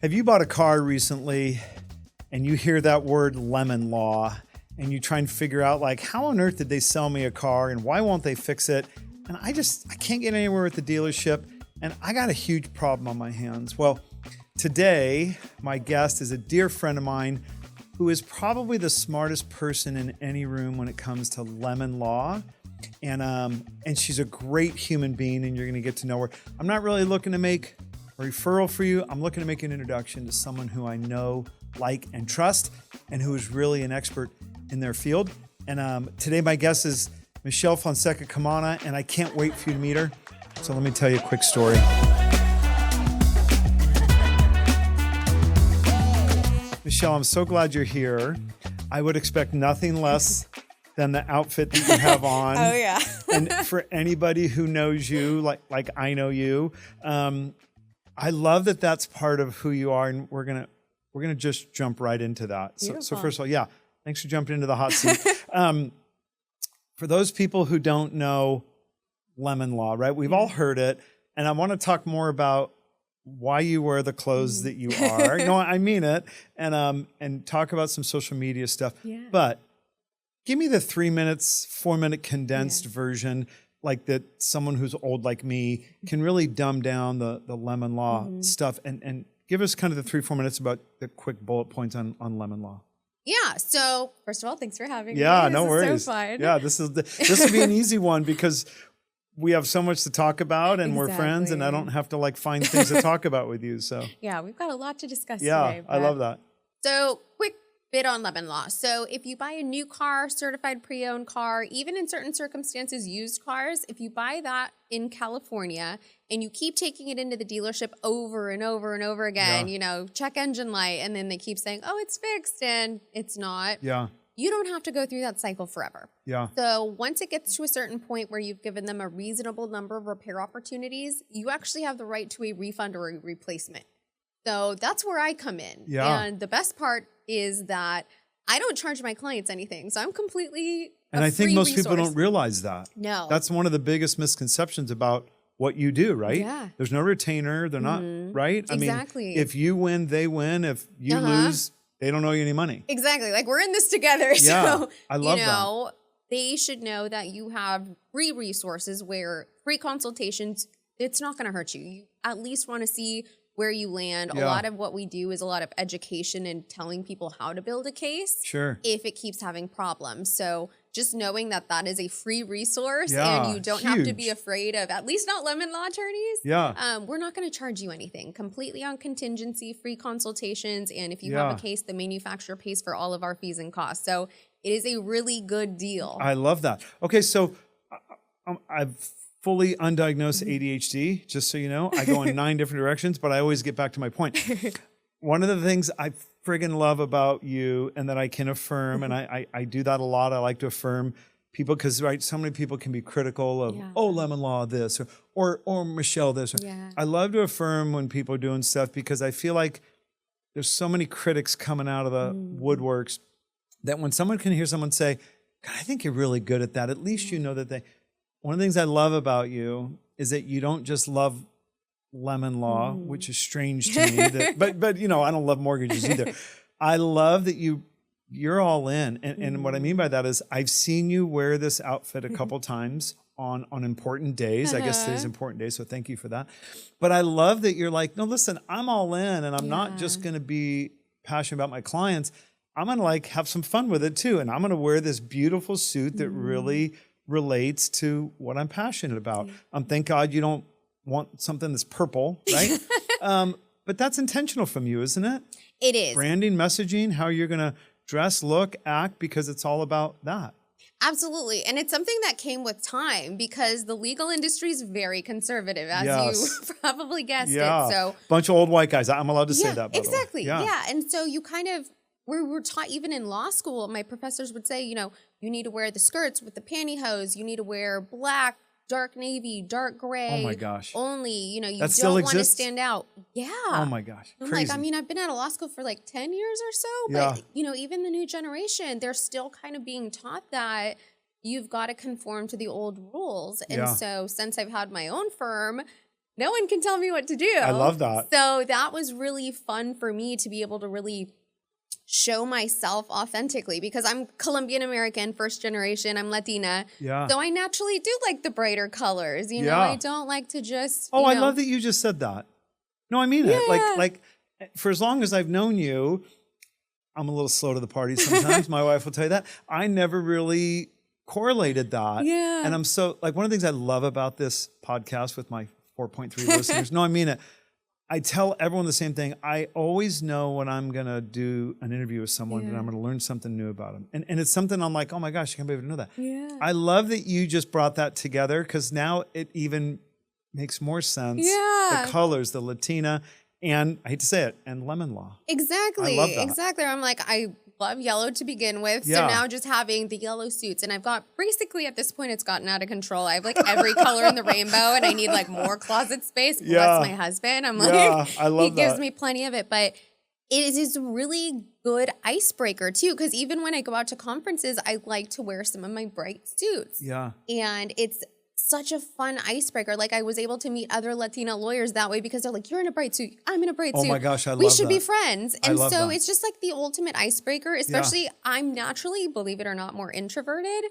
Have you bought a car recently and you hear that word lemon law and you try and figure out like, how on earth did they sell me a car and why won't they fix it? And I can't get anywhere with the dealership and I got a huge problem on my hands. Well, today my guest is a dear friend of mine who is probably the smartest person in any room when it comes to lemon law. And she's a great human being and you're going to get to know her. I'm not really looking to make a referral for you. I'm looking to make an introduction to someone who I know, like, and trust, and who is really an expert in their field. And today my guest is Michelle Fonseca Kamana, and I can't wait for you to meet her. So let me tell you a quick story. Michelle, I'm so glad you're here. I would expect nothing less than the outfit that you have on. Oh, yeah. And for anybody who knows you, like I know you, I love that that's part of who you are, and we're gonna just jump right into that. So first of all, yeah, thanks for jumping into the hot seat. For those people who don't know lemon law, right? We've all heard it, and I want to talk more about why you wear the clothes that you are. No, I mean it, and talk about some social media stuff. Yeah. But give me the 4-minute condensed version, like that someone who's old like me can really dumb down the lemon law stuff and give us kind of the 3-4 minutes about the quick bullet points on lemon law. Yeah. So first of all, thanks for having me. Yeah, This no is worries. so fun. Yeah, this will be an easy one because we have so much to talk about and we're friends and I don't have to like find things to talk about with you. So yeah, we've got a lot to discuss yeah, today. I love that. So quick bit on lemon law. So if you buy a new car, certified pre-owned car, even in certain circumstances, used cars, if you buy that in California and you keep taking it into the dealership over and over and over again, you know, check engine light, and then they keep saying, oh, it's fixed and it's not. Yeah. You don't have to go through that cycle forever. Yeah. So once it gets to a certain point where you've given them a reasonable number of repair opportunities, you actually have the right to a refund or a replacement. So that's where I come in. Yeah. And the best part is that I don't charge my clients anything. So I'm completely And I think most people don't realize that. No. That's one of the biggest misconceptions about what you do, right? Yeah. There's no retainer. They're not, right? Exactly. I mean, if you win, they win. If you lose, they don't owe you any money. Exactly. Like, we're in this together. Yeah, So, I love that. They should know that you have free resources where free consultations, it's not going to hurt you. You at least want to see where you land. Yeah. A lot of what we do is a lot of education and telling people how to build a case. Sure. If it keeps having problems. So just knowing that that is a free resource Yeah, and you don't have to be huge. afraid of, at least not lemon law attorneys. Yeah. We're not going to charge you anything. Completely on contingency, free consultations. And if you Yeah. have a case, the manufacturer pays for all of our fees and costs. So it is a really good deal. I love that. Okay, so I've fully undiagnosed ADHD, just so you know. I go in 9 different directions, but I always get back to my point. One of the things I friggin' love about you and that I can affirm, and I do that a lot, I like to affirm people because, right, so many people can be critical of, oh, lemon law this, or Michelle this. Yeah. I love to affirm when people are doing stuff because I feel like there's so many critics coming out of the woodworks that when someone can hear someone say, God, I think you're really good at that, at least you know that they... One of the things I love about you is that you don't just love lemon law, which is strange to me. But you know, I don't love mortgages either. I love that you're all in. And what I mean by that is I've seen you wear this outfit a couple times on important days. I guess today's an important day, so thank you for that. But I love that you're like, no, listen, I'm all in and I'm not just going to be passionate about my clients. I'm going to like have some fun with it too. And I'm going to wear this beautiful suit that really relates to what I'm passionate about. Thank God you don't want something that's purple, right? But that's intentional from you, isn't it? It is. Branding, messaging, how you're going to dress, look, act, because it's all about that. Absolutely. And it's something that came with time because the legal industry is very conservative, as you probably guessed it. So bunch of old white guys. I'm allowed to say that, by exactly. the way. Yeah. And so you kind of, we were taught even in law school, my professors would say, you know, you need to wear the skirts with the pantyhose. You need to wear black, dark navy, dark gray. Oh my gosh. Only, you know, you That still don't want to exists? stand out. Yeah. Oh my gosh. I'm Crazy. like, I mean, I've been out of law school for like 10 years or so, but you know, even the new generation, they're still kind of being taught that you've got to conform to the old rules. And so since I've had my own firm, no one can tell me what to do. I love that. So that was really fun for me to be able to really show myself authentically because I'm Colombian American, first generation, I'm Latina. Yeah. So I naturally do like the brighter colors. You know, I don't like to just, I love that you just said that. No, I mean it. Like for as long as I've known you, I'm a little slow to the party sometimes. My wife will tell you that. I never really correlated that. Yeah. And I'm so, like, one of the things I love about this podcast with my 4.3 listeners, no, I mean it. I tell everyone the same thing. I always know when I'm going to do an interview with someone and I'm going to learn something new about them. And it's something I'm like, oh my gosh, I can't believe I didn't know that. Yeah. I love that you just brought that together because now it even makes more sense. Yeah. The colors, the Latina, and I hate to say it, and lemon law. Exactly. I love that. Exactly. I'm like, I love yellow to begin with. Yeah. So now just having the yellow suits, and I've got basically at this point it's gotten out of control. I have like every color in the rainbow, and I need like more closet space. Bless my husband. I'm like, I love he gives me plenty of it, but it is a really good icebreaker too. Because even when I go out to conferences, I like to wear some of my bright suits. Yeah. And it's such a fun icebreaker. Like I was able to meet other Latina lawyers that way because they're like, you're in a bright suit, I'm in a bright suit. Oh my gosh, I love We should be that. friends. I And love so that. it's just like the ultimate icebreaker, especially I'm naturally, believe it or not, more introverted.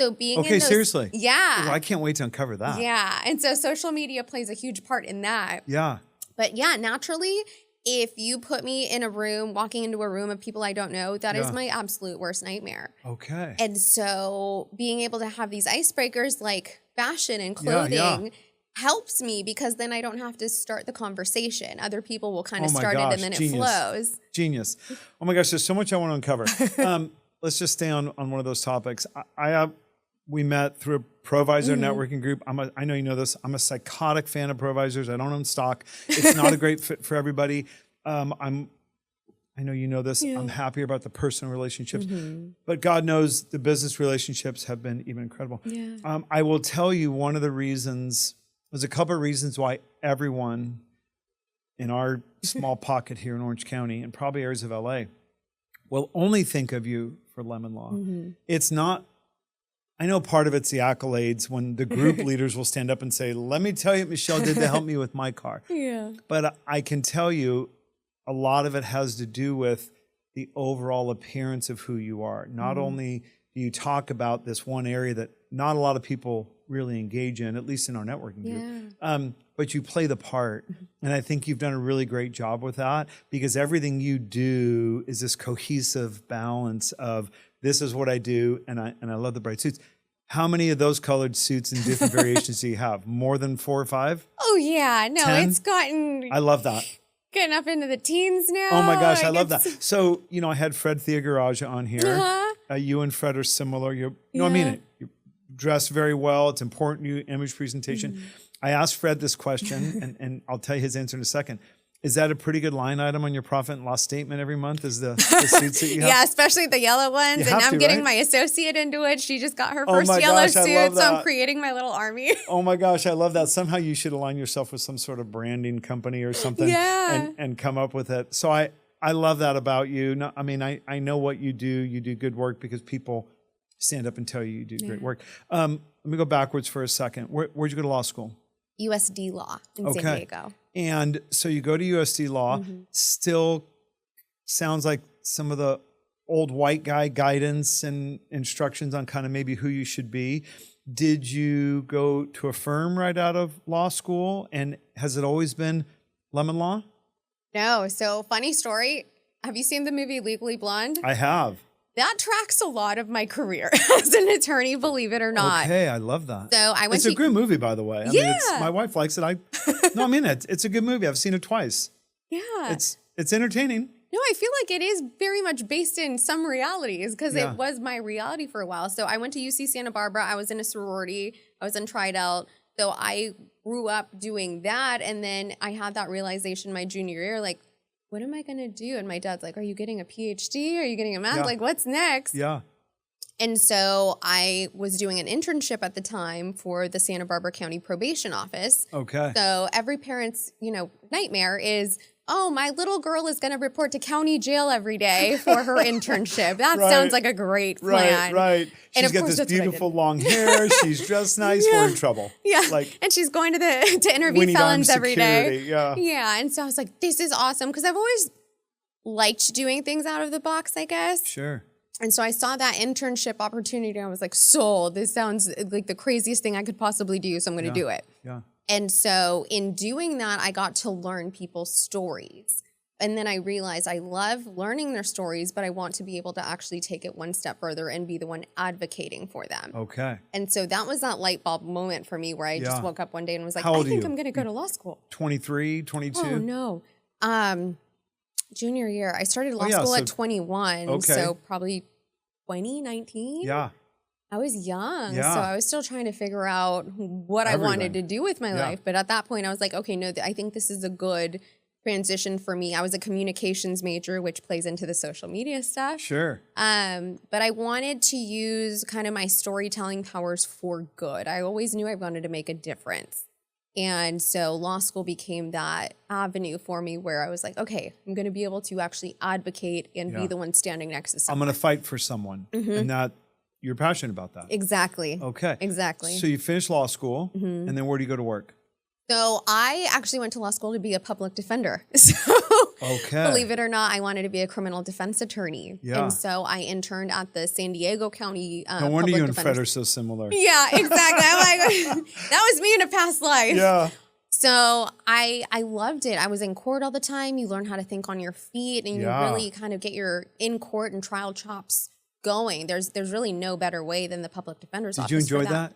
So being in those, seriously. Yeah. Well, I can't wait to uncover that. Yeah. And so social media plays a huge part in that. Yeah. But yeah, naturally, if you put me in a room, walking into a room of people I don't know, that is my absolute worst nightmare. Okay. And so being able to have these icebreakers like fashion and clothing helps me because then I don't have to start the conversation. Other people will kind of start it and then it flows. Genius. Oh my gosh, there's so much I want to uncover. Let's just stay on one of those topics. We met through a Provisor networking group. I know you know this. I'm a psychotic fan of Provisors. I don't own stock. It's not a great fit for everybody. I know you know this. Yeah. I'm happier about the personal relationships, but God knows the business relationships have been even incredible. Yeah. I will tell you one of the reasons, there's a couple of reasons why everyone in our small pocket here in Orange County and probably areas of LA will only think of you for lemon law. It's not, I know part of it's the accolades when the group leaders will stand up and say, let me tell you what Michelle did to help me with my car. Yeah. But I can tell you a lot of it has to do with the overall appearance of who you are. Not only do you talk about this one area that not a lot of people really engage in, at least in our networking group, but you play the part. And I think you've done a really great job with that because everything you do is this cohesive balance of this is what I do, and I love the bright suits. How many of those colored suits and different variations do you have? More than 4 or 5? Oh yeah, no, 10? it's gotten I love that. getting up into the teens now. Oh my gosh, I Like, love that. So, I had Fred Theagaraja on here. You and Fred are similar. I mean it. You dress very well. It's important you image presentation. I asked Fred this question, and I'll tell you his answer in a second. Is that a pretty good line item on your profit and loss statement every month? Is the suits that you have? Yeah, especially the yellow ones. You And have I'm to, getting right? my associate into it. She just got her Oh first my yellow gosh, I suit, love so I'm that. creating my little army. Oh my gosh, I love that. Somehow you should align yourself with some sort of branding company or something and come up with it. So I love that about you. No, I mean, I know what you do. You do good work because people stand up and tell you do great work. Let me go backwards for a second. Where'd you go to law school? USD Law in San Diego. And so you go to USD Law, still sounds like some of the old white guy guidance and instructions on kind of maybe who you should be. Did you go to a firm right out of law school? And has it always been lemon law? No. So funny story. Have you seen the movie Legally Blonde? I have. That tracks a lot of my career as an attorney, believe it or not. Okay, I love that. So I went It's a great movie, by the way. I mean, my wife likes it. No, I mean, it's a good movie. I've seen it twice. Yeah. It's entertaining. No, I feel like it is very much based in some realities because it was my reality for a while. So I went to UC Santa Barbara. I was in a sorority. I was in Tri-Delt. So I grew up doing that. And then I had that realization my junior year, like, what am I going to do? And my dad's like, are you getting a PhD? Are you getting a master's? Like, what's next? Yeah. And so I was doing an internship at the time for the Santa Barbara County Probation Office. Okay. So every parent's, nightmare is oh, my little girl is going to report to county jail every day for her internship. That sounds like a great plan. Right. She's got this beautiful long hair. She's dressed nice. We're in trouble. Yeah. And she's going to interview felons every day. Yeah. And so I was like, this is awesome. Because I've always liked doing things out of the box, I guess. Sure. And so I saw that internship opportunity. And I was like, sold. This sounds like the craziest thing I could possibly do. So I'm going to do it. Yeah. And so in doing that, I got to learn people's stories. And then I realized I love learning their stories, but I want to be able to actually take it one step further and be the one advocating for them. Okay. And so that was that light bulb moment for me where I just woke up one day and was like, How old I think are you? I'm going to go to law school. 23, 22? Oh, no. Junior year. I started law school at 21. Okay. So probably 2019. Yeah. I was young, Yeah. so I was still trying to figure out what I wanted to do with my life. But at that point, I was like, okay, no, I think this is a good transition for me. I was a communications major, which plays into the social media stuff. Sure. But I wanted to use kind of my storytelling powers for good. I always knew I wanted to make a difference. And so law school became that avenue for me where I was like, okay, I'm going to be able to actually advocate and be the one standing next to someone. I'm going to fight for someone. And that you're passionate about that. Exactly. Okay. Exactly. So you finish law school, and then where do you go to work? So I actually went to law school to be a public defender. So believe it or not, I wanted to be a criminal defense attorney. Yeah. And so I interned at the San Diego County No wonder you and Fred are so similar. Yeah, exactly. I'm like, that was me in a past life. Yeah. So I loved it. I was in court all the time. You learn how to think on your feet, and you really kind of get your in court and trial chops going. There's really no better way than the public defender's office. Did you enjoy that?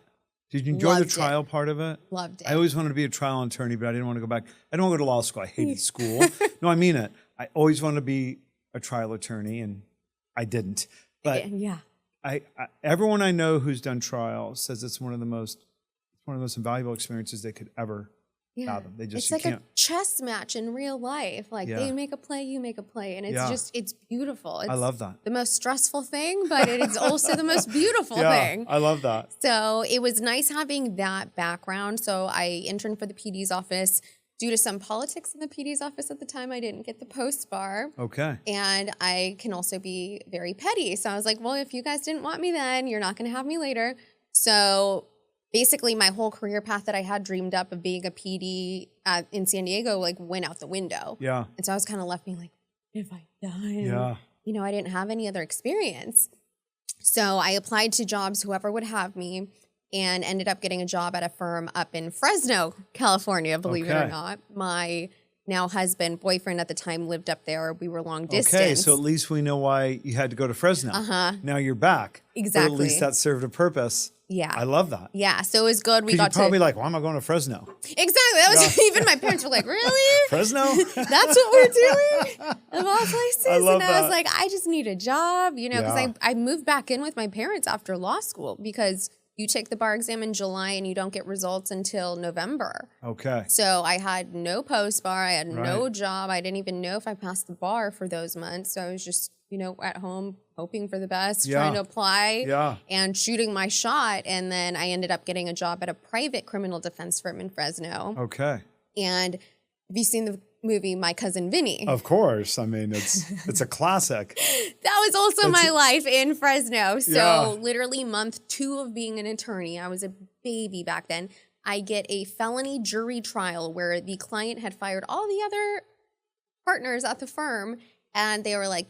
Did you enjoy the trial part of it? Loved it. I always wanted to be a trial attorney, but I didn't want to go back. I didn't want to go to law school. I hated school. No, I mean it. I always wanted to be a trial attorney, and I didn't. But I everyone I know who's done trial says it's one of the most invaluable experiences they could ever fathom. They just it's like a chess match in real life. Like they make a play, you make a play, and it's it's beautiful. It's I love that. The most stressful thing, but it is also the most beautiful thing. I love that. So it was nice having that background. So I interned for the PD's office. Due to some politics in the PD's office at the time, I didn't get the post bar. Okay. And I can also be very petty. So I was like, well, if you guys didn't want me then, you're not going to have me later. So basically my whole career path that I had dreamed up of being a PD in San Diego went out the window. Yeah. And so I was kind of left being like, what have I done? Yeah. You know, I didn't have any other experience. So I applied to jobs, whoever would have me, and ended up getting a job at a firm up in Fresno, California, believe it or not. My now husband, boyfriend at the time lived up there. We were long distance. Okay, so at least we know why you had to go to Fresno. Now you're back. Exactly. But at least that served a purpose. Yeah. I love that. Yeah, so it was good. We Because got you're probably like, why am I going to Fresno? Exactly. That was even my parents were like, really? Fresno? That's what we're doing? Of all places? I love and I was that. like, I just need a job, you know, because Yeah. I moved back in with my parents after law school because you take the bar exam in July and you don't get results until November. Okay. So I had no post bar. I had no Right. job. I didn't even know if I passed the bar for those months. So I was just, you know, at home hoping for the best, trying to apply and shooting my shot. And then I ended up getting a job at a private criminal defense firm in Fresno. Okay. And have you seen the movie My Cousin Vinny? Of course. I mean, it's a classic. That was also my life in Fresno. So Yeah. literally month 2 of being an attorney, I was a baby back then. I get a felony jury trial where the client had fired all the other partners at the firm. And they were like,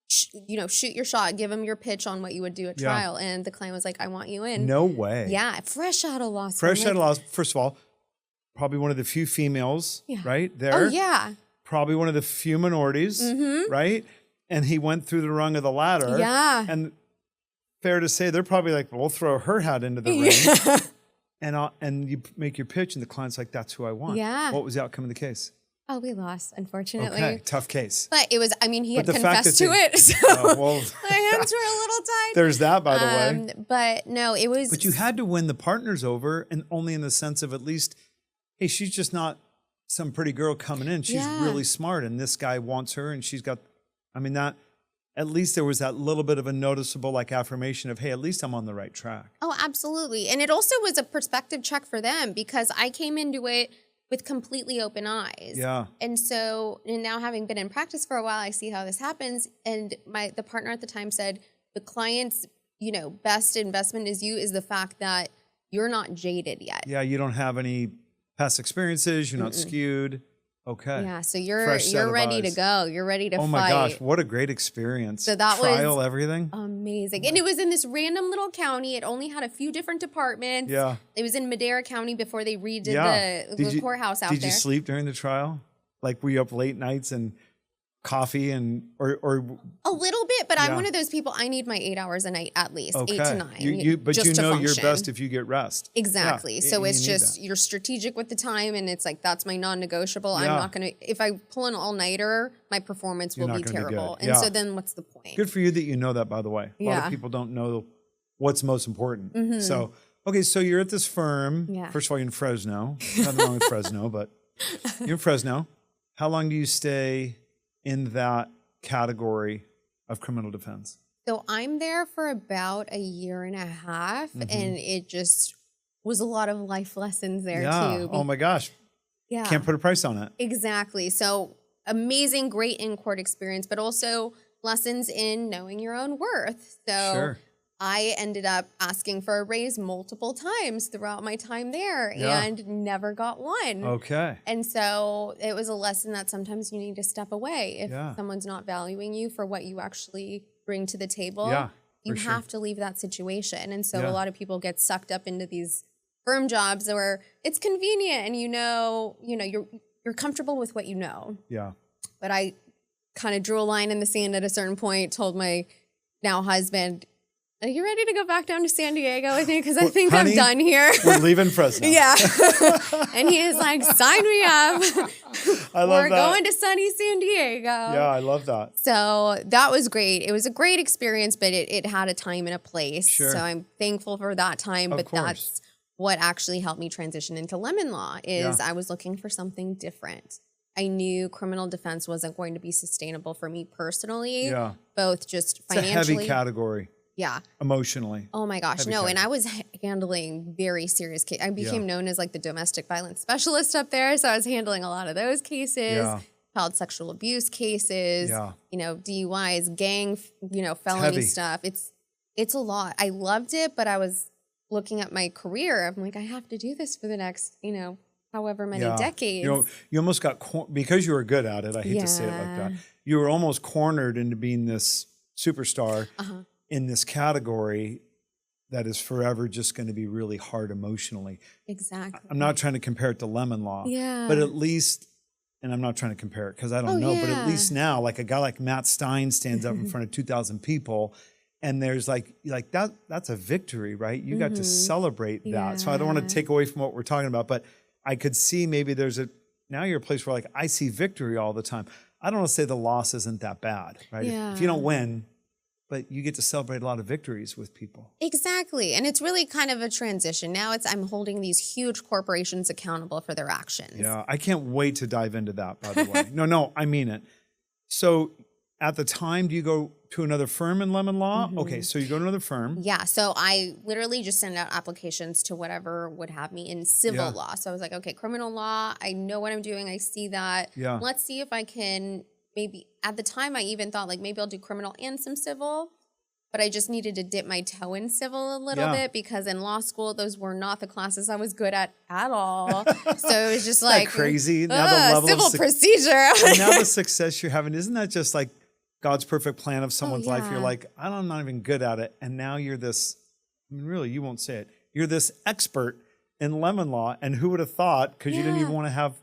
shoot your shot, give them your pitch on what you would do at trial. And the client was like, I want you in. No way. Yeah, fresh out of law school. Fresh out of law. First of all, probably one of the few females, right there. Oh, yeah. Probably one of the few minorities, right? And he went through the rung of the ladder. Yeah. And fair to say, they're probably like, we'll throw her hat into the ring. And you make your pitch, and the client's like, that's who I want. Yeah. What was the outcome of the case? Oh, we lost, unfortunately. Okay, tough case. But it was, I mean, he had the fact confessed that to they- it, so well, my hands were a little tied. there's that, by the way. But no, it was. But you had to win the partners over, and only in the sense of at least, hey, she's just not some pretty girl coming in. She's really smart, and this guy wants her, and she's got, I mean, that, at least there was that little bit of a noticeable affirmation of, hey, at least I'm on the right track. Oh, absolutely. And it also was a perspective check for them because I came into it with completely open eyes. Yeah. And so, and now having been in practice for a while, I see how this happens. And the partner at the time said, the client's, best investment is the fact that you're not jaded yet. Yeah, you don't have any past experiences. You're not skewed. Okay. Yeah, so you're Fresh set of ready to eyes. go. You're ready to fight. Oh my gosh, what a great experience. So that Trial, was everything. amazing. And it was in this random little county. It only had a few different departments. Yeah. It was in Madera County before they redid Yeah. the courthouse out there. Did you sleep during the trial? Like, were you up late nights and coffee or A little bit, but I'm Yeah. one of those people, I need my 8 hours a night at least, 8 to 9. But just you to know you're function. best if you get rest. Exactly. Yeah, So you it's need just, that. you're strategic with the time, and it's like, that's my non-negotiable. I'm Yeah. not going to, if I pull an all-nighter, my performance will You're be not gonna be terrible. good. And Yeah. so then what's the point? Good for you that you know that, by the way. A lot Yeah. of people don't know what's most important. So, okay, so you're at this firm. Yeah. First of all, you're in Fresno. Nothing wrong with Fresno, but you're in Fresno. How long do you stay in that category of criminal defense? So I'm there for about a year and a half, and it just was a lot of life lessons there too. Oh my gosh. Yeah. Can't put a price on it. Exactly. So amazing, great in-court experience, but also lessons in knowing your own worth. So Sure. I ended up asking for a raise multiple times throughout my time there Yeah. and never got one. Okay. And so it was a lesson that sometimes you need to step away if Yeah. someone's not valuing you for what you actually bring to the table. Yeah, You for sure. have to leave that situation. And so Yeah. a lot of people get sucked up into these firm jobs where it's convenient and you're comfortable with what you know. Yeah. But I kind of drew a line in the sand at a certain point, told my now husband, are you ready to go back down to San Diego with me? Because I think honey, I'm done here. We're leaving Fresno. Yeah. And he is like, sign me up. I love We're that. going to sunny San Diego. Yeah, I love that. So that was great. It was a great experience, but it had a time and a place. Sure. So I'm thankful for that time. Of But course. that's what actually helped me transition into lemon law is Yeah. I was looking for something different. I knew criminal defense wasn't going to be sustainable for me personally, Yeah. both just It's a financially. heavy category Yeah. emotionally. Oh my gosh, Heavy no. And category. I was handling very serious cases. I became known as like the domestic violence specialist up there. So I was handling a lot of those cases, Yeah. child sexual abuse cases, Yeah. DUIs, gang, felony heavy. stuff. It's a lot. I loved it, but I was looking at my career. I'm like, I have to do this for the next, however many decades. You almost got, because you were good at it, I hate to say it like that, you were almost cornered into being this superstar in this category that is forever just going to be really hard emotionally. Exactly. I'm not trying to compare it to lemon law, Yeah. but at least, and I'm not trying to compare it because I don't know, but yeah. at least now, like a guy like Matt Stein stands up in front of 2,000 people, and there's like that's a victory, right? You got to celebrate that. So I don't want to take away from what we're talking about, but I could see maybe now you're a place where like I see victory all the time. I don't want to say the loss isn't that bad, right? Yeah. If you don't win, but you get to celebrate a lot of victories with people. Exactly. And it's really kind of a transition. Now I'm holding these huge corporations accountable for their actions. Yeah, I can't wait to dive into that, by the way. No, I mean it. So at the time, do you go to another firm in lemon law? Okay, so you go to another firm. Yeah. So I literally just send out applications to whatever would have me in civil law. So I was like, okay, criminal law, I know what I'm doing. I see that. Yeah. Let's see if I can maybe, at the time I even thought like maybe I'll do criminal and some civil. But I just needed to dip my toe in civil a little bit because in law school, those were not the classes I was good at all. So it was just like crazy. Now the level civil of procedure. and now the success you're having, isn't that just like God's perfect plan of someone's life? You're yeah. like, I'm not even good at it. And now you're this, I mean, really, you won't say it. You're this expert in lemon law. And who would have thought, because you didn't even want to have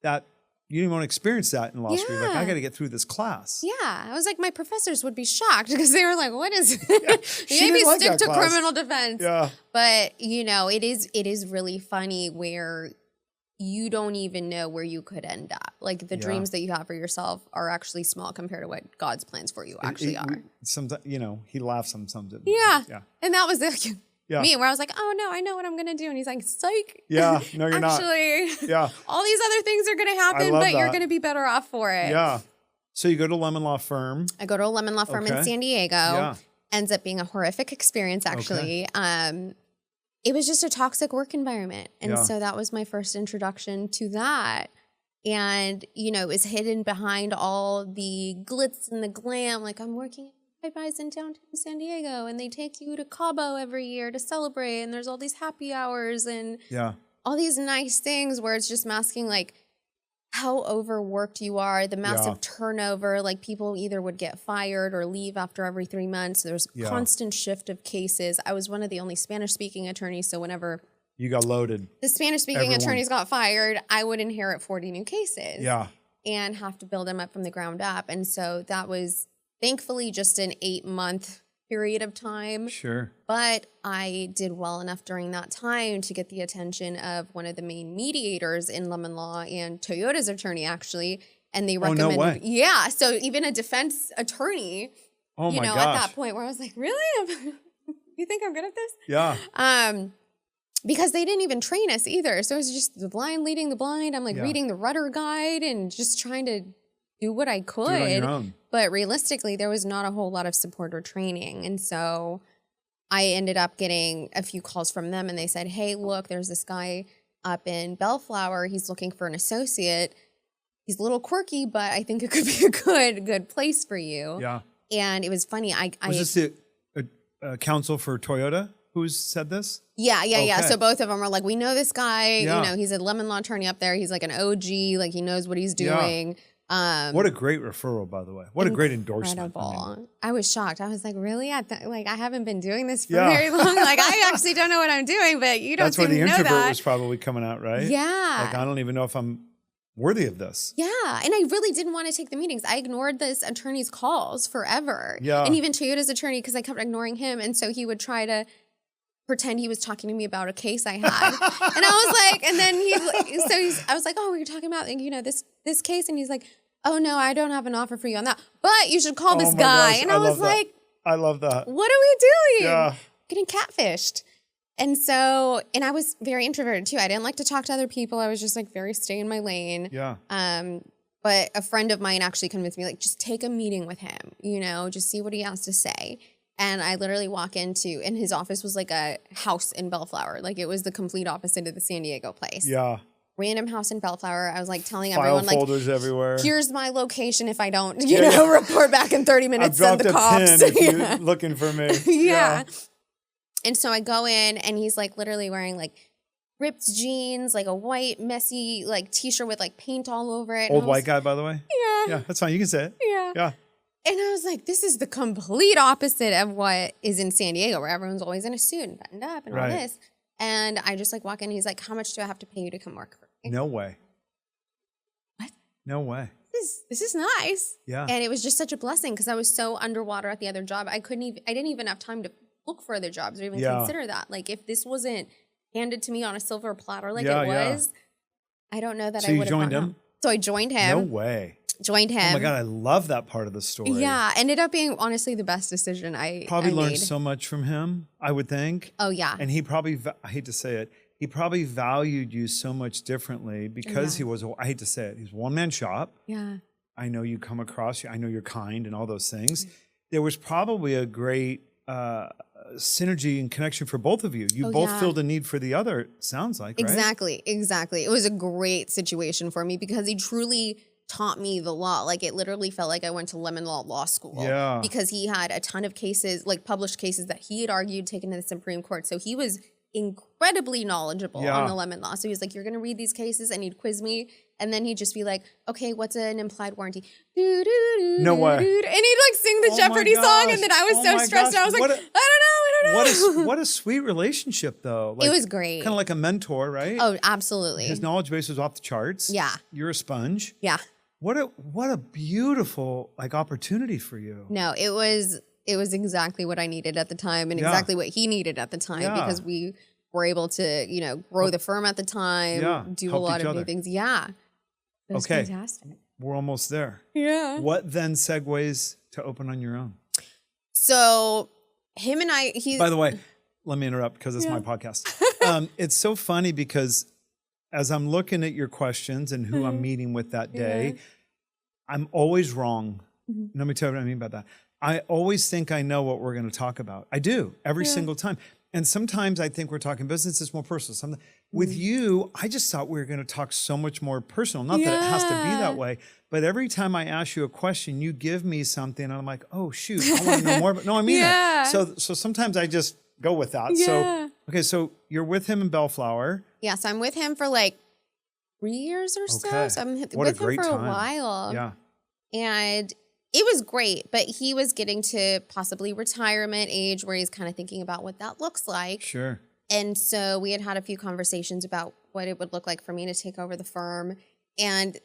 that, you didn't want to experience that in law school. You're like, I got to get through this class. Yeah, I was like, my professors would be shocked because they were like, "What is?" she Maybe didn't like stick that to class. criminal defense. Yeah. But it is really funny where you don't even know where you could end up. Like the dreams that you have for yourself are actually small compared to what God's plans for you actually are. Sometimes, he laughs sometimes. Yeah. Yeah. And that was me, where I was like, "Oh no, I know what I'm gonna do," and he's like, "Psych." Yeah. No, you're actually, not. Yeah. all these other things are gonna happen, love but you're that. gonna be better off for it. Yeah. So you go to a lemon law firm. I go to a lemon law firm in Okay. San Diego. Yeah. Ends up being a horrific experience, actually. it was just a toxic work environment. And Yeah. so that was my first introduction to that. And, you know, it was hidden behind all the glitz and the glam. Like, I'm working at Popeyes in downtown San Diego, and they take you to Cabo every year to celebrate. And there's all these happy hours and all these nice things where it's just masking, like, how overworked you are, the massive turnover. Like, people either would get fired or leave after every 3 months. There's constant shift of cases. I was one of the only Spanish-speaking attorneys, so whenever you got loaded, the Spanish-speaking attorneys got fired, I would inherit 40 new cases and have to build them up from the ground up. And so that was thankfully just an 8-month period of time. Sure. But I did well enough during that time to get the attention of one of the main mediators in Lemon Law and Toyota's attorney, actually. And they recommended, no way. Yeah. So even a defense attorney, you know, at that point where I was like, really? You think I'm good at this? Yeah. Because they didn't even train us either. So it was just the blind leading the blind. I'm like reading the rudder guide and just trying to do what I could. Do it on your own. But realistically, there was not a whole lot of support or training. And so I ended up getting a few calls from them, and they said, hey, look, there's this guy up in Bellflower. He's looking for an associate. He's a little quirky, but I think it could be a good place for you. Yeah. And it was funny. Was this the counsel for Toyota who's said this? Yeah. Okay. So both of them were like, we know this guy. Yeah. You know, he's a Lemon Law attorney up there. He's like an OG. Like, he knows what he's doing. What a great referral, by the way. What a great endorsement. I was shocked. I was like, really? I haven't been doing this for very long. Like, I actually don't know what I'm doing, but you don't seem to know that. That's where the introvert was probably coming out, right? Yeah. Like, I don't even know if I'm worthy of this. Yeah. And I really didn't want to take the meetings. I ignored this attorney's calls forever. Yeah. And even Toyota's attorney, because I kept ignoring him. And so he would try to pretend he was talking to me about a case I had. And I was like, and then I was like, oh, we were talking about, you know, this case. And he's like, oh no, I don't have an offer for you on that, but you should call this guy. Gosh, and I was like, I love that. what are we doing? Yeah. Getting catfished. And so, and I was very introverted too. I didn't like to talk to other people. I was just like very stay in my lane. Yeah. But a friend of mine actually convinced me, like, just take a meeting with him, you know, just see what he has to say. And I literally walk into, and his office was like a house in Bellflower. Like, it was the complete opposite of the San Diego place. Yeah. Random house in Bellflower. I was like telling File everyone, like, folders everywhere. Here's my location if I don't, you know, report back in 30 minutes. I've dropped send the cops. a pin if you're looking for me. Yeah. And so I go in, and he's like literally wearing like ripped jeans, like a white messy like t-shirt with like paint all over it. Old white guy, by the way? Yeah. Yeah, that's fine. You can say it. Yeah. And I was like, this is the complete opposite of what is in San Diego, where everyone's always in a suit and buttoned up and all this. And I just like walk in, and he's like, how much do I have to pay you to come work for me? No way. What? No way. This is nice. Yeah. And it was just such a blessing because I was so underwater at the other job. I didn't even have time to look for other jobs or even consider that. Like, if this wasn't handed to me on a silver platter like it was, I don't know that I would have joined him. So I joined him. No way. Joined him. Oh my God, I love that part of the story. Yeah, ended up being honestly the best decision I learned made. so much from him, I would think. Oh yeah. And he probably, I hate to say it, he probably valued you so much differently because he was, I hate to say it, he's a one-man shop. Yeah. I know you come across, I know you're kind and all those things. There was probably a great synergy and connection for both of you. You both filled a need for the other, it sounds like, right? Exactly. It was a great situation for me because he truly taught me the law. Like, it literally felt like I went to Lemon Law School. Yeah. Because he had a ton of cases, like published cases that he had argued, taken to the Supreme Court. So he was incredibly knowledble on the Lemon Law. So he was like, you're going to read these cases, and he'd quiz me. And then he'd just be like, okay, what's an implied warranty? No way. And he'd like sing the Jeopardy song. And then I was so stressed. I was like, I don't know. What a sweet relationship, though. Like, it was great. Kind of like a mentor, right? Oh, absolutely. His knowledge base was off the charts. Yeah. You're a sponge. Yeah. What a beautiful like opportunity for you. No, it was exactly what I needed at the time and exactly what he needed at the time because we were able to, you know, grow the firm at the time, do a lot of new things. Yeah. It was fantastic. We're almost there. Yeah. What then segues to open on your own? So him and I, by the way, let me interrupt because it's my podcast. It's so funny because as I'm looking at your questions and who I'm meeting with that day, I'm always wrong. Let me tell you what I mean by that. I always think I know what we're going to talk about. I do every single time. And sometimes I think we're talking business, it's more personal. With you, I just thought we were going to talk so much more personal. Not that it has to be that way, but every time I ask you a question, you give me something and I'm like, oh shoot, I want to know more. But no, I mean it. So sometimes I just go with that. So, okay, so you're with him in Bellflower. Yeah, so I'm with him for like 3 years or so. Okay. So I'm What a with him great for time. a while. Yeah. And it was great, but he was getting to possibly retirement age where he's kind of thinking about what that looks like. Sure. And so we had a few conversations about what it would look like for me to take over the firm. And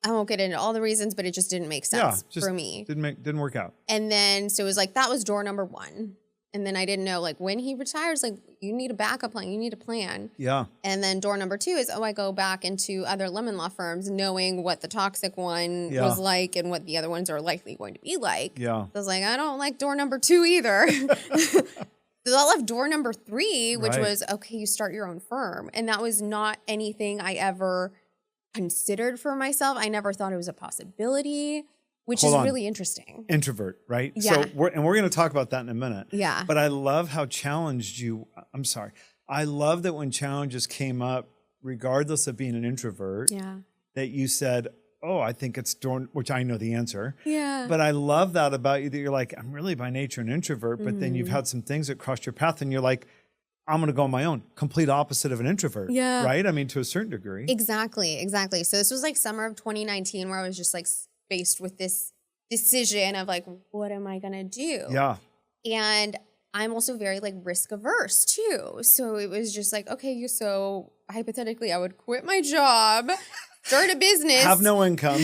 I won't get into all the reasons, but it just didn't make sense for me. Didn't work out. And then, so it was like, that was door number one. And then I didn't know, like, when he retires, like, you need a backup plan. You need a plan. Yeah. And then door number two is, I go back into other lemon law firms knowing what the toxic one was like and what the other ones are likely going to be like. Yeah. So I was like, I don't like door number two either. So I left door number three, which was, okay, you start your own firm. And that was not anything I ever considered for myself. I never thought it was a possibility. Which is really interesting. Introvert, right? Yeah. So we're going to talk about that in a minute. Yeah. But I love how challenged you. I'm sorry. I love that when challenges came up, regardless of being an introvert, that you said, "Oh, I think it's door," which I know the answer. Yeah. But I love that about you that you're like, I'm really by nature an introvert, but then you've had some things that crossed your path, and you're like, I'm going to go on my own. Complete opposite of an introvert. Yeah. Right? I mean, to a certain degree. Exactly. So this was like summer of 2019 where I was just like faced with this decision of like, what am I going to do? Yeah. And I'm also very like risk averse too. So it was just like, okay, so hypothetically I would quit my job, start a business. Have no income.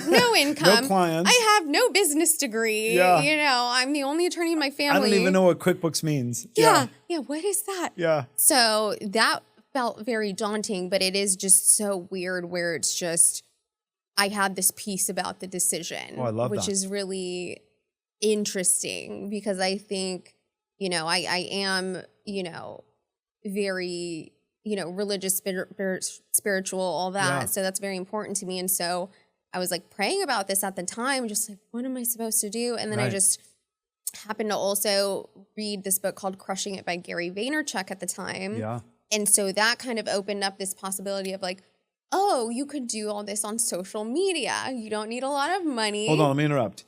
No clients. I have no business degree. Yeah. You know, I'm the only attorney in my family. I don't even know what QuickBooks means. Yeah. What is that? Yeah. So that felt very daunting, but it is just so weird where it's just, I had this piece about the decision, I love which that. is really interesting because I think, I am, very, religious, spiritual, all that. Yeah. So that's very important to me. And so I was like praying about this at the time, just like, what am I supposed to do? And then I just happened to also read this book called Crushing It by Gary Vaynerchuk at the time. Yeah. And so that kind of opened up this possibility of like, oh, you could do all this on social media. You don't need a lot of money. Hold on, let me interrupt.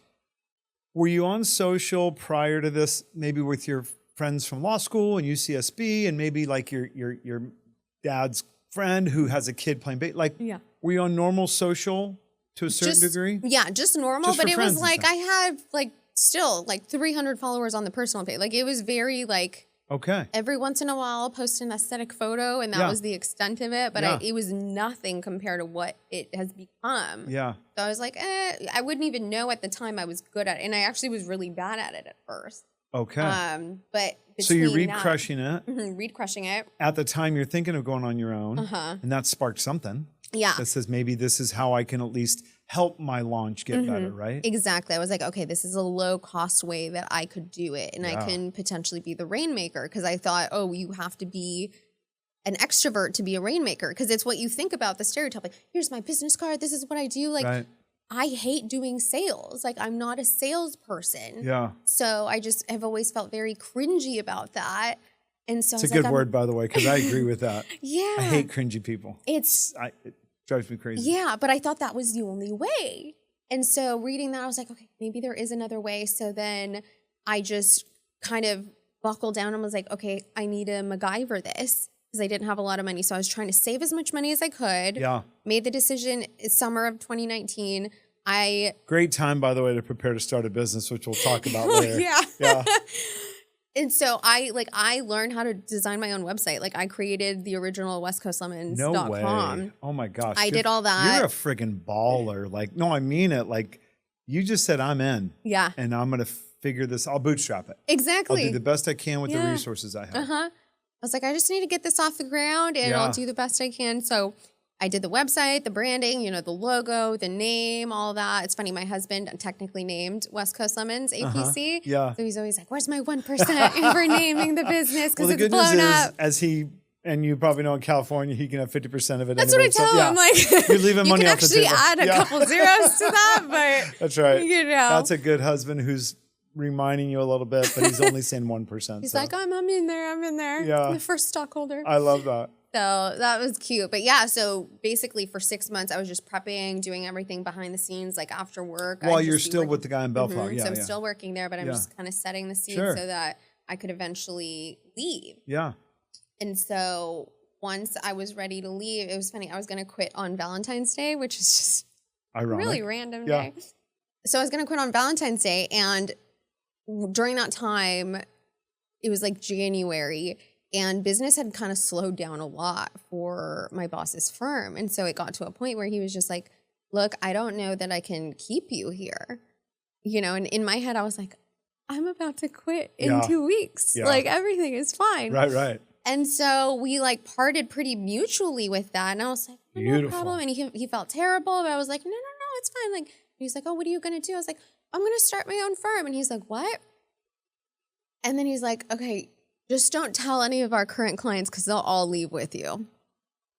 Were you on social prior to this, maybe with your friends from law school and UCSB and maybe like your dad's friend who has a kid playing were you on normal social to a certain degree? Yeah, just normal. Just but for it friends was and like stuff. I had like still like 300 followers on the personal page. Like it was very like every once in a while I'll post an aesthetic photo and that was the extent of it. But it was nothing compared to what it has become. Yeah. So I was like, I wouldn't even know at the time I was good at it. And I actually was really bad at it at first. Okay. But so you read Crushing It. Read Crushing It. At the time you're thinking of going on your own. And that sparked something. Yeah. That says maybe this is how I can at least help my launch get better, right? Exactly. I was like, okay, this is a low cost way that I could do it. And I can potentially be the rainmaker. Because I thought, oh, you have to be an extrovert to be a rainmaker. Because it's what you think about the stereotype. Like, here's my business card. This is what I do. Like, I hate doing sales. Like, I'm not a salesperson. Yeah. So I just have always felt very cringy about that. And so it's a good word, by the way, because I agree with that. Yeah. I hate cringy people. It drives me crazy. Yeah, but I thought that was the only way. And so reading that, I was like, okay, maybe there is another way. So then I just kind of buckled down and was like, okay, I need to MacGyver this because I didn't have a lot of money. So I was trying to save as much money as I could. Yeah. Made the decision summer of 2019. Great time, by the way, to prepare to start a business, which we'll talk about later. Yeah. And so I learned how to design my own website. Like I created the original westcoastlemons.com. No way. Oh my gosh. I did all that. You're a friggin' baller. Like, no, I mean it. Like you just said, I'm in. Yeah. And I'm going to figure this. I'll bootstrap it. Exactly. I'll do the best I can with the resources I have. I was like, I just need to get this off the ground and I'll do the best I can. So I did the website, the branding, the logo, the name, all that. It's funny, my husband technically named West Coast Lemons, APC. Yeah. So he's always like, where's my 1% for naming the business? Because it's blown up. As and you probably know in California, he can have 50% of it. That's what I tell him. Like, you're leaving money off the table. You can actually add a couple zeros to that, but that's right. That's a good husband who's reminding you a little bit, but he's only saying 1%. He's like, I'm in there. Yeah. I'm the first stockholder. I love that. So that was cute. But yeah, so basically for 6 months, I was just prepping, doing everything behind the scenes, like after work. While you're still with the guy in Bellflower. Yeah, so I'm still working there, but I'm just kind of setting the scene so that I could eventually leave. Yeah. And so once I was ready to leave, it was funny. I was going to quit on Valentine's Day, which is just ironic. Really random day. So I was going to quit on Valentine's Day. And during that time, it was like January. And business had kind of slowed down a lot for my boss's firm. And so it got to a point where he was just like, look, I don't know that I can keep you here. You know, and in my head, I was like, I'm about to quit in 2 weeks. Like everything is fine. Right. And so we like parted pretty mutually with that. And I was like, oh, no problem. And he felt terrible. But I was like, no, it's fine. Like, he's like, oh, what are you going to do? I was like, I'm going to start my own firm. And he's like, what? And then he's like, okay, just don't tell any of our current clients because they'll all leave with you.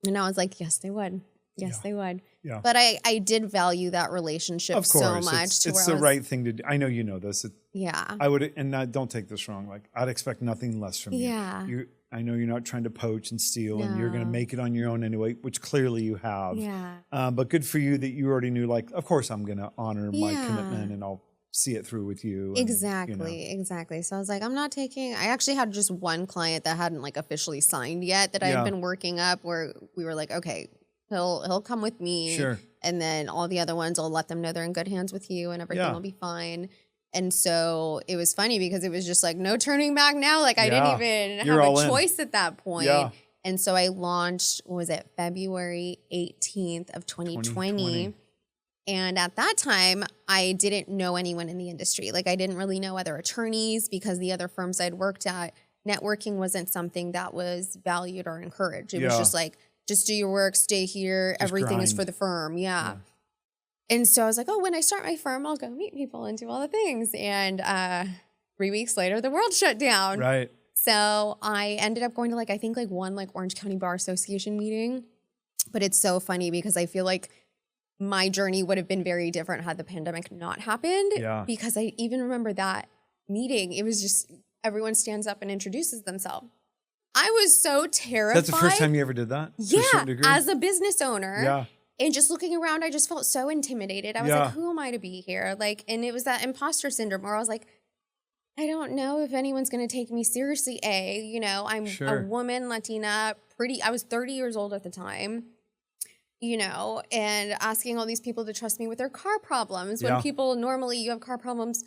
And I was like, yes, they would. Yes, they would. Yeah. But I did value that relationship so much. It's the right thing to do. I know you know this. Yeah. I would, and don't take this wrong. Like, I'd expect nothing less from you. Yeah. I know you're not trying to poach and steal, and you're going to make it on your own anyway, which clearly you have. Yeah. But good for you that you already knew, like, of course I'm going to honor my commitment, and I'll see it through with you. And, Exactly. So I was like, I actually had just one client that hadn't like officially signed yet that I had been working up where we were like, okay, he'll come with me. Sure. And then all the other ones, I'll let them know they're in good hands with you and everything will be fine. And so it was funny because it was just like, no turning back now. Like I didn't even have a choice at that point. Yeah. And so I launched, February 18th of 2020. And at that time, I didn't know anyone in the industry. Like I didn't really know other attorneys because the other firms I'd worked at, networking wasn't something that was valued or encouraged. It was just like, just do your work, stay here. Everything is for the firm. Yeah. And so I was like, oh, when I start my firm, I'll go meet people and do all the things. And 3 weeks later, the world shut down. Right. So I ended up going to I think one Orange County Bar Association meeting. But it's so funny because I feel like my journey would have been very different had the pandemic not happened. Yeah. Because I even remember that meeting. It was just everyone stands up and introduces themselves. I was so terrified. That's the first time you ever did that? Yeah, as a business owner. Yeah. And just looking around, I just felt so intimidated. I was like, who am I to be here? And it was that imposter syndrome where I was like, I don't know if anyone's going to take me seriously. I'm a woman, Latina, I was 30 years old at the time, and asking all these people to trust me with their car problems. When people, normally you have car problems,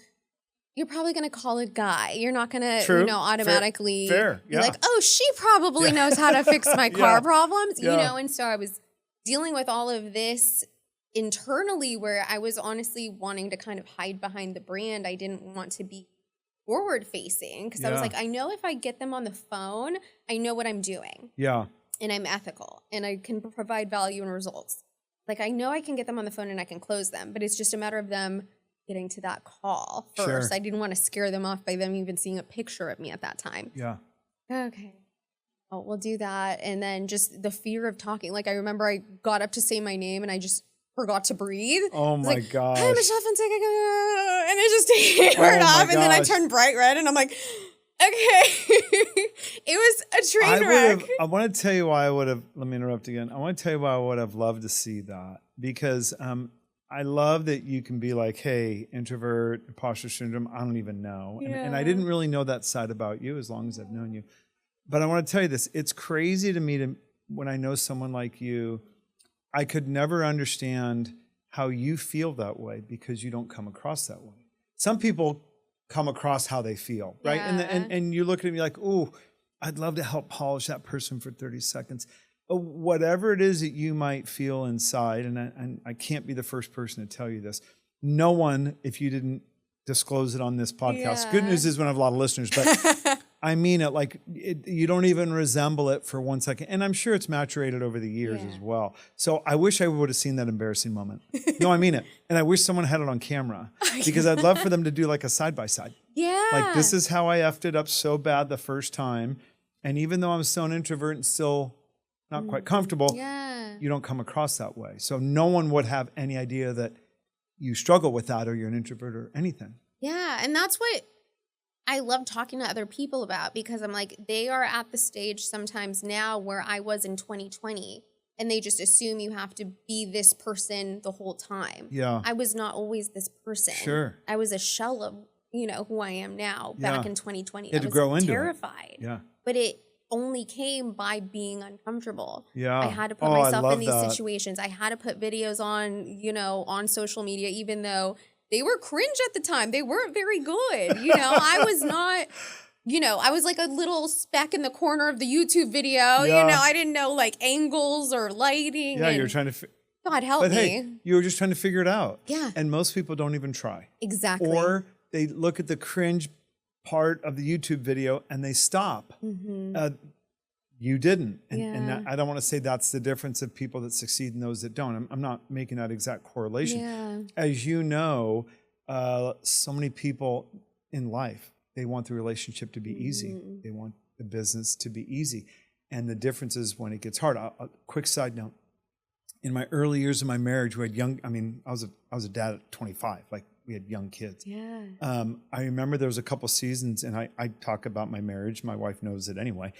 you're probably going to call a guy. You're not going to, automatically be like, oh, she probably knows how to fix my car problems, And so I was dealing with all of this internally where I was honestly wanting to kind of hide behind the brand. I didn't want to be forward facing because I was like, I know if I get them on the phone, I know what I'm doing. Yeah. And I'm ethical and I can provide value and results. Like I know I can get them on the phone and I can close them, but it's just a matter of them getting to that call first. Sure. I didn't want to scare them off by them even seeing a picture of me at that time. Yeah. Okay. Oh, we'll do that. And then just the fear of talking. Like I remember I got up to say my name and I just forgot to breathe. Oh my gosh. Hi, Michelle Fonseca. And it just turned off. And then I turned bright red and I'm like, okay. It was a train wreck. I want to tell you why let me interrupt again. I want to tell you why I would have loved to see that because I love that you can be like, hey, introvert, imposter syndrome, I don't even know. And I didn't really know that side about you as long as I've known you. But I want to tell you this. It's crazy to me when I know someone like you, I could never understand how you feel that way because you don't come across that way. Some people come across how they feel, right? Yeah. And you look at me like, oh, I'd love to help polish that person for 30 seconds. Whatever it is that you might feel inside, and I can't be the first person to tell you this. No one, if you didn't disclose it on this podcast. Good news is we have a lot of listeners, but I mean it you don't even resemble it for 1 second. And I'm sure it's maturated over the years as well. So I wish I would have seen that embarrassing moment. No, I mean it. And I wish someone had it on camera because I'd love for them to do like a side-by-side. Yeah. Like this is how I effed it up so bad the first time. And even though I'm still an introvert and still not quite comfortable, you don't come across that way. So no one would have any idea that you struggle with that or you're an introvert or anything. Yeah. And that's what I love talking to other people about, because I'm like, they are at the stage sometimes now where I was in 2020, and they just assume you have to be this person the whole time. Yeah. I was not always this person. Sure. I was a shell of, who I am now back in 2020. You had I to was grow into terrified. it. Yeah. But it only came by being uncomfortable. Yeah. I had to put I myself love in these that. situations. I had to put videos on social media, even though they were cringe at the time. They weren't very good. I was not, I was like a little speck in the corner of the YouTube video. Yeah. I didn't know like angles or lighting. Yeah, and you're trying to God help but me. hey, you were just trying to figure it out. Yeah. And most people don't even try. Exactly. Or they look at the cringe part of the YouTube video and they stop. You didn't. And that, I don't want to say that's the difference of people that succeed and those that don't. I'm not making that exact correlation. Yeah. As you know, so many people in life, they want the relationship to be easy. They want the business to be easy. And the difference is when it gets hard. A quick side note. In my early years of my marriage, we had I was a dad at 25. Like, we had young kids. Yeah. I remember there was a couple seasons, and I talk about my marriage. My wife knows it anyway.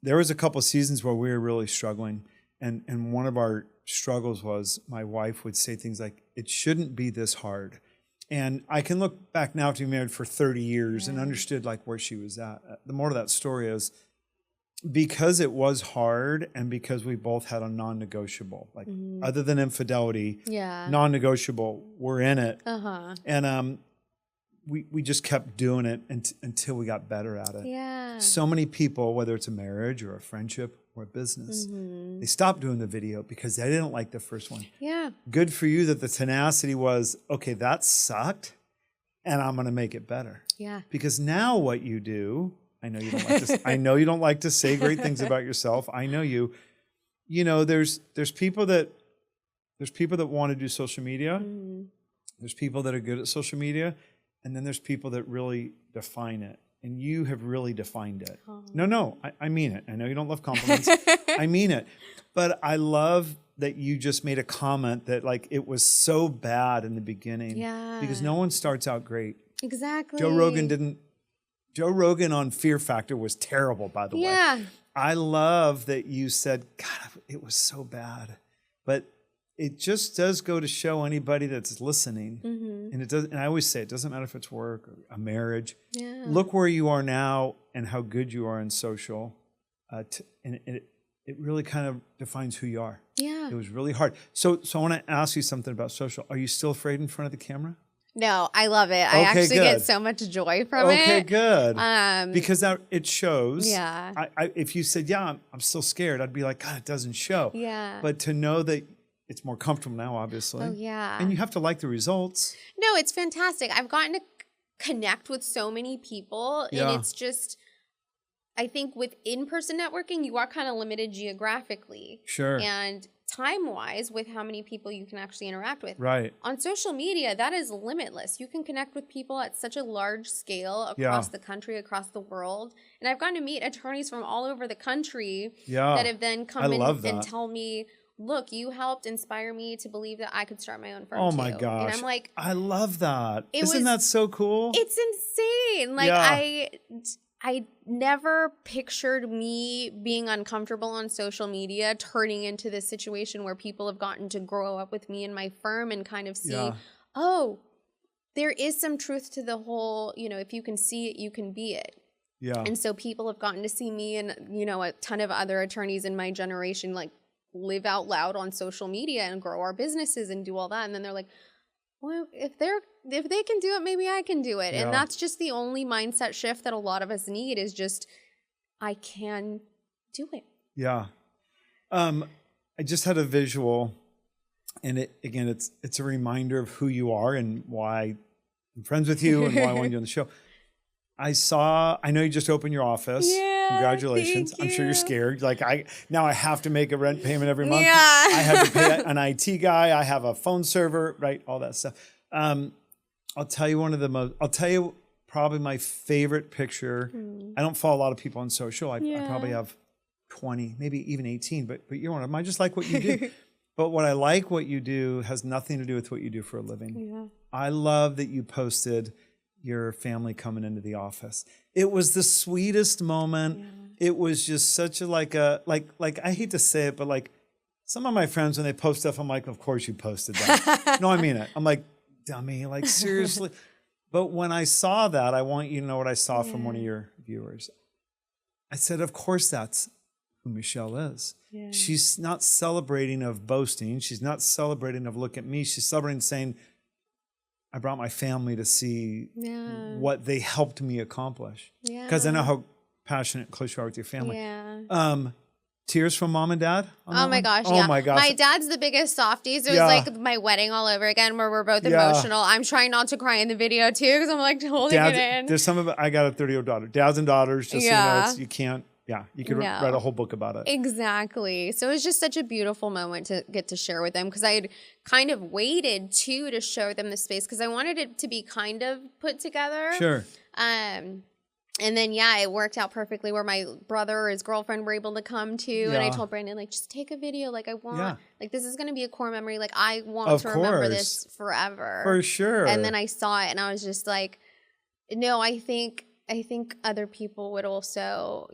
There was a couple seasons where we were really struggling. And one of our struggles was my wife would say things like, it shouldn't be this hard. And I can look back now to being married for 30 years and understood like where she was at. The moral of that story is, because it was hard and because we both had a non-negotiable, like other than infidelity, non-negotiable, we're in it. And we just kept doing it until we got better at it. Yeah. So many people, whether it's a marriage or a friendship or a business, they stopped doing the video because they didn't like the first one. Yeah. Good for you that the tenacity was, okay, that sucked, and I'm going to make it better. Yeah. Because now what you do, I know you don't like to. I know you don't like to say great things about yourself. I know you. There's people that want to do social media. There's people that are good at social media, and then there's people that really define it. And you have really defined it. No, I mean it. I know you don't love compliments. I mean it. But I love that you just made a comment that like it was so bad in the beginning. Yeah. Because no one starts out great. Exactly. Joe Rogan on Fear Factor was terrible, by the way. Yeah. I love that you said, God, it was so bad. But it just does go to show anybody that's listening. And it does. And I always say, it doesn't matter if it's work or a marriage. Yeah. Look where you are now and how good you are in social. And it really kind of defines who you are. Yeah. It was really hard. So I want to ask you something about social. Are you still afraid in front of the camera? No, I love it. I actually get so much joy from it. Okay, good. Because it shows. Yeah. If you said, yeah, I'm still scared, I'd be like, God, it doesn't show. Yeah. But to know that it's more comfortable now, obviously. Oh, yeah. And you have to like the results. No, it's fantastic. I've gotten to connect with so many people. Yeah. And it's just, I think with in-person networking, you are kind of limited geographically. Sure. And time-wise with how many people you can actually interact with. Right. On social media, that is limitless. You can connect with people at such a large scale across the country, across the world. And I've gotten to meet attorneys from all over the country that have then come in and tell me, look, you helped inspire me to believe that I could start my own firm Oh my too. gosh. And I'm like, I love that. Isn't that so cool? It's insane. Like I never pictured me being uncomfortable on social media turning into this situation where people have gotten to grow up with me and my firm and kind of see, oh, there is some truth to the whole, if you can see it, you can be it. Yeah. And so people have gotten to see me and, a ton of other attorneys in my generation, like, live out loud on social media and grow our businesses and do all that. And then they're like, well, if they can do it, maybe I can do it. Yeah. And that's just the only mindset shift that a lot of us need is just, I can do it. Yeah. I just had a visual, and it's a reminder of who you are and why I'm friends with you and why I want you on the show. I know you just opened your office. Yeah, congratulations. I'm sure you're scared. Like now I have to make a rent payment every month. Yeah. I have to pay an IT guy. I have a phone server, right? All that stuff. I'll tell you probably my favorite picture. I don't follow a lot of people on social. I probably have 20, maybe even 18, but you're one of them. I just like what you do. But what I like what you do has nothing to do with what you do for a living. I love that you posted your family coming into the office. It was the sweetest moment. Yeah. It was just such a like I hate to say it, but like some of my friends when they post stuff, I'm like, of course you posted that. No, I mean it. I'm like, dummy, like seriously. But when I saw that, I want you to know what I saw from one of your viewers. I said, of course that's who Michelle is. Yeah. She's not celebrating of boasting. She's not celebrating of look at me. She's celebrating saying, I brought my family to see what they helped me accomplish. Because I know how passionate and close you are with your family. Yeah. Tears from mom and dad? Oh my gosh, yeah. Oh my gosh. My dad's the biggest softies. It was like my wedding all over again where we're both emotional. I'm trying not to cry in the video too because I'm like holding it in. There's some of it. I got a 30-year-old daughter. Dads and daughters, just so you know, you can't. Yeah, you could write a whole book about it. Exactly. So it was just such a beautiful moment to get to share with them because I had kind of waited too to show them the space because I wanted it to be kind of put together. Sure. And then, it worked out perfectly where my brother or his girlfriend were able to come too. And I told Brandon, like, just take a video. Like, I want, like, this is going to be a core memory. Like, I want to remember this forever. For sure. And then I saw it and I was just like, no, I think other people would also,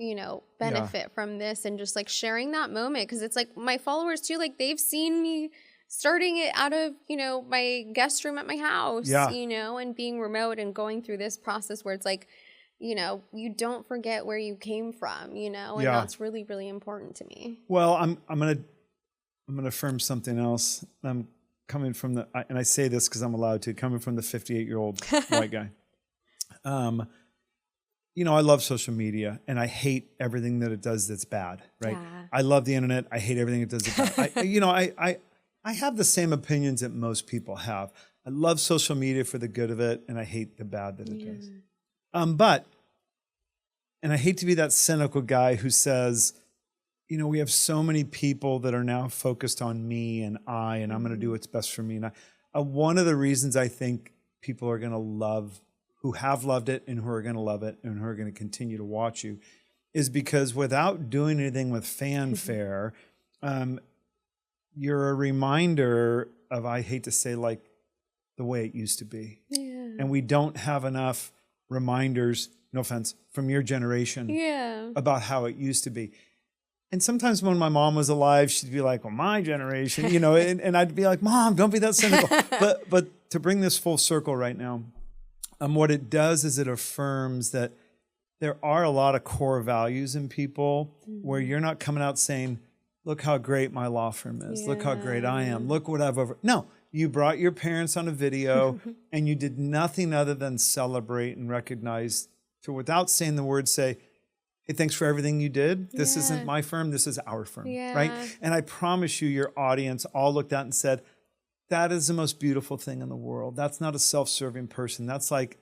benefit from this and just like sharing that moment. Cause it's like my followers too, like they've seen me starting it out of, my guest room at my house, and being remote and going through this process where it's like, you don't forget where you came from, and that's really, really important to me. Well, I'm gonna affirm something else. I'm coming from and I say this because I'm allowed to, coming from the 58-year-old white guy. I love social media and I hate everything that it does that's bad, right? Yeah. I love the internet. I hate everything it does that's bad. I have the same opinions that most people have. I love social media for the good of it and I hate the bad that it does. And I hate to be that cynical guy who says, we have so many people that are now focused on me and I'm going to do what's best for me. And one of the reasons I think people are going to love, who have loved it and who are going to love it and who are going to continue to watch you, is because without doing anything with fanfare, you're a reminder of, I hate to say, like the way it used to be. Yeah. And we don't have enough reminders, no offense, from your generation about how it used to be. And sometimes when my mom was alive, she'd be like, well, my generation, and I'd be like, Mom, don't be that cynical. But to bring this full circle right now, what it does is it affirms that there are a lot of core values in people where you're not coming out saying, look how great my law firm is. Look how great I am. Look what I've No, you brought your parents on a video and you did nothing other than celebrate and recognize, without saying the word, say, hey, thanks for everything you did. This isn't my firm. This is our firm, right? And I promise you, your audience all looked at and said, that is the most beautiful thing in the world. That's not a self-serving person. That's like,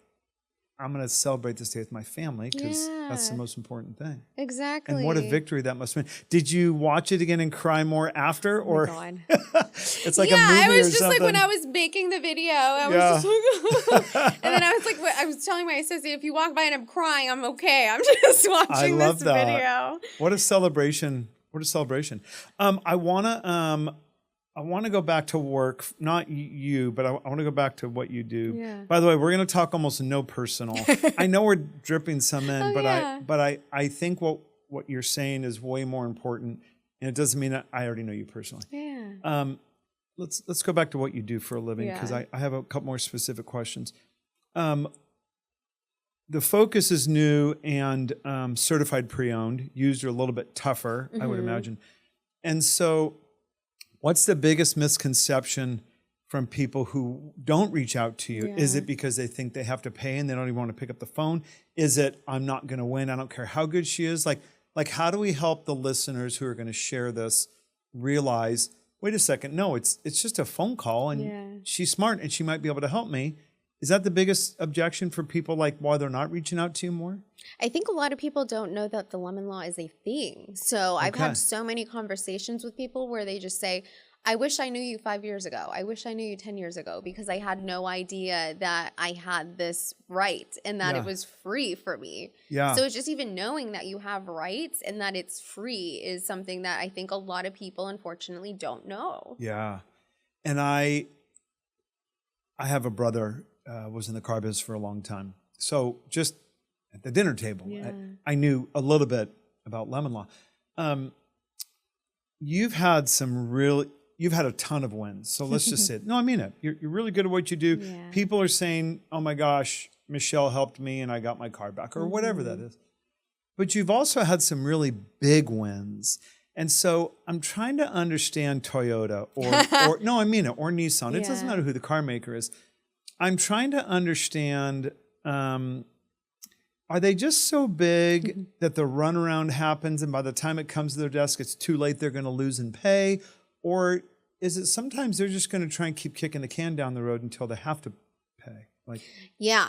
I'm going to celebrate this day with my family because that's the most important thing. Exactly. And what a victory that must have been. Did you watch it again and cry more after? Or oh my God. It's like a movie or something. I was just like, when I was making the video, I was just like, and then I was like, I was telling my associate, if you walk by and I'm crying, I'm okay. I'm just watching this video. What a celebration. What a celebration. I want to go back to work, not you, but I want to go back to what you do. Yeah. By the way, we're going to talk almost no personal. I know we're dripping some in, but I think what you're saying is way more important, and it doesn't mean I already know you personally. Yeah. Let's go back to what you do for a living because I have a couple more specific questions. The focus is new and certified pre-owned. Used are a little bit tougher, I would imagine, and so. What's the biggest misconception from people who don't reach out to you? Yeah. Is it because they think they have to pay and they don't even want to pick up the phone? Is it, I'm not going to win, I don't care how good she is? Like how do we help the listeners who are going to share this realize, wait a second, no, it's just a phone call and she's smart and she might be able to help me. Is that the biggest objection for people, like why they're not reaching out to you more? I think a lot of people don't know that the lemon law is a thing. So I've had so many conversations with people where they just say, I wish I knew you 5 years ago. I wish I knew you 10 years ago because I had no idea that I had this right and that it was free for me. Yeah. So it's just even knowing that you have rights and that it's free is something that I think a lot of people unfortunately don't know. Yeah. And I I have a brother was in the car business for a long time. So just at the dinner table, I knew a little bit about lemon law. You've had a ton of wins. So let's just say it. No, I mean it. You're really good at what you do. Yeah. People are saying, oh my gosh, Michelle helped me and I got my car back, or whatever that is. But you've also had some really big wins. And so I'm trying to understand Toyota or no, I mean it, or Nissan. It doesn't matter who the car maker is. I'm trying to understand, are they just so big that the runaround happens and by the time it comes to their desk, it's too late, they're going to lose in pay? Or is it sometimes they're just going to try and keep kicking the can down the road until they have to pay?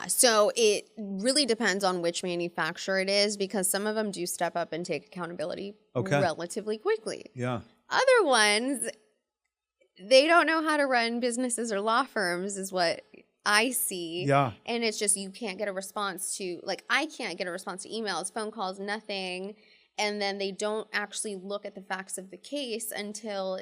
So it really depends on which manufacturer it is, because some of them do step up and take accountability relatively quickly. Yeah. Other ones, they don't know how to run businesses or law firms is what I see. Yeah. And it's just you can't get a response to, like, I can't get a response to emails, phone calls, nothing. And then they don't actually look at the facts of the case until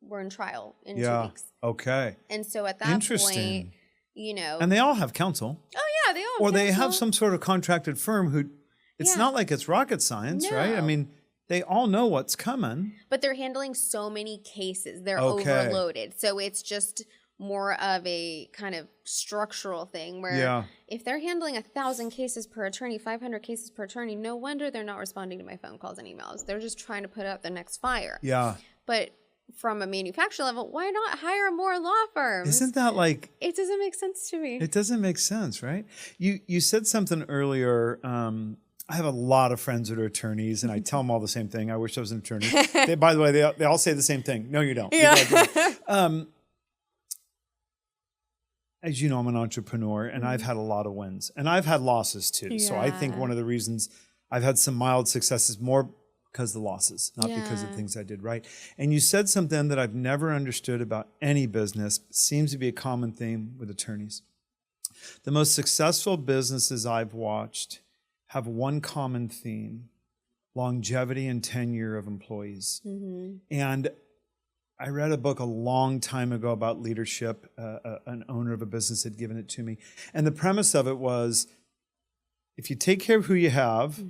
we're in trial in 2 weeks. Okay. And so at that point, And they all have counsel. Oh yeah, they all have Or counsel. they have some sort of contracted firm who, it's not like it's rocket science, right? I mean, they all know what's coming. But they're handling so many cases. They're overloaded. So it's just more of a kind of structural thing where if they're handling 1,000 cases per attorney, 500 cases per attorney, no wonder they're not responding to my phone calls and emails. They're just trying to put out the next fire. Yeah. But from a manufacturer level, why not hire more law firms? Isn't that like... It doesn't make sense to me. It doesn't make sense, right? You said something earlier. I have a lot of friends that are attorneys, and I tell them all the same thing. I wish I was an attorney. By the way, they all say the same thing. No, you don't. Yeah. As you know, I'm an entrepreneur, and I've had a lot of wins. And I've had losses, too. So I think one of the reasons I've had some mild successes more because of the losses, not because of things I did right. And you said something that I've never understood about any business, seems to be a common theme with attorneys. The most successful businesses I've watched have one common theme: longevity and tenure of employees. And I read a book a long time ago about leadership. An owner of a business had given it to me. And the premise of it was, if you take care of who you have,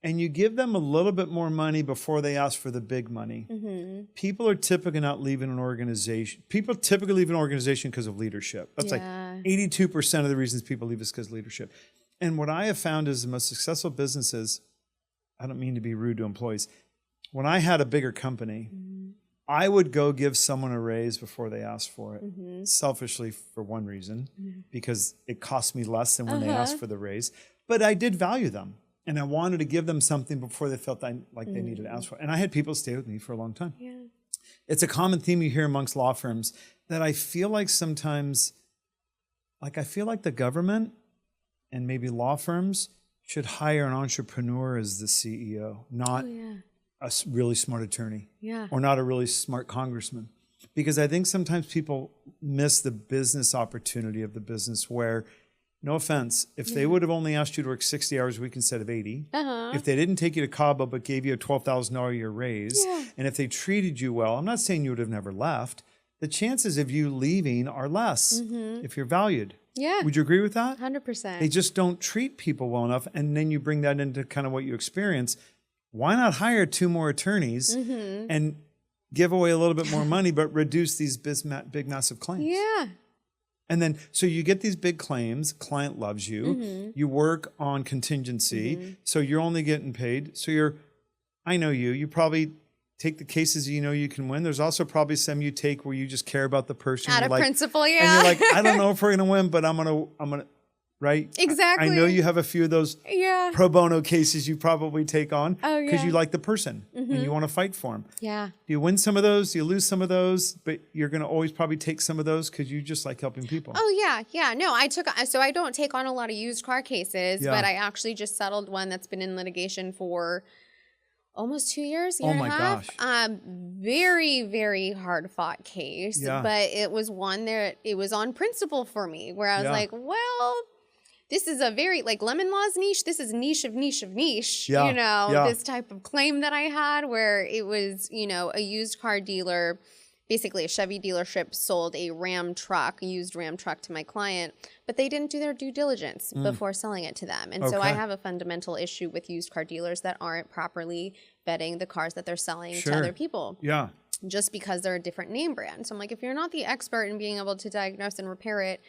and you give them a little bit more money before they ask for the big money, people are typically not leaving an organization. People typically leave an organization because of leadership. That's like 82% of the reasons people leave is because of leadership. And what I have found is the most successful businesses, I don't mean to be rude to employees, when I had a bigger company, I would go give someone a raise before they asked for it, selfishly for one reason, because it cost me less than when they asked for the raise. But I did value them, and I wanted to give them something before they felt like they needed to ask for it. And I had people stay with me for a long time. Yeah. It's a common theme you hear amongst law firms that I feel like sometimes, I feel like the government and maybe law firms should hire an entrepreneur as the CEO, not a really smart attorney or not a really smart congressman. Because I think sometimes people miss the business opportunity of the business where, no offense, if they would have only asked you to work 60 hours a week instead of 80, if they didn't take you to Cabo but gave you a $12,000 a year raise, and if they treated you well, I'm not saying you would have never left, the chances of you leaving are less if you're valued. Yeah. Would you agree with that? 100%. They just don't treat people well enough, and then you bring that into kind of what you experience. Why not hire 2 more attorneys and give away a little bit more money, but reduce these big, massive claims? Yeah. And then, so you get these big claims, client loves you, you work on contingency, so you're only getting paid. So I know you probably take the cases you know you can win. There's also probably some you take where you just care about the person. Out of principle, And you're like, I don't know if we're going to win, but I'm going to, right? Exactly. I know you have a few of those pro bono cases you probably take on because you like the person and you want to fight for them. Yeah. Do you win some of those? Do you lose some of those? But you're going to always probably take some of those because you just like helping people. Oh, yeah. Yeah. No, so I don't take on a lot of used car cases, but I actually just settled one that's been in litigation for almost 2 years, year and a half. Gosh. Very, very hard fought case, but it was one that it was on principle for me where I was like, well, this is a very, lemon law's niche. This is niche of niche of niche, this type of claim that I had where it was, a used car dealer basically a Chevy dealership sold a used Ram truck to my client, but they didn't do their due diligence before selling it to them. And so I have a fundamental issue with used car dealers that aren't properly vetting the cars that they're selling to other people. Yeah. Just because they're a different name brand. So I'm like, if you're not the expert in being able to diagnose and repair it,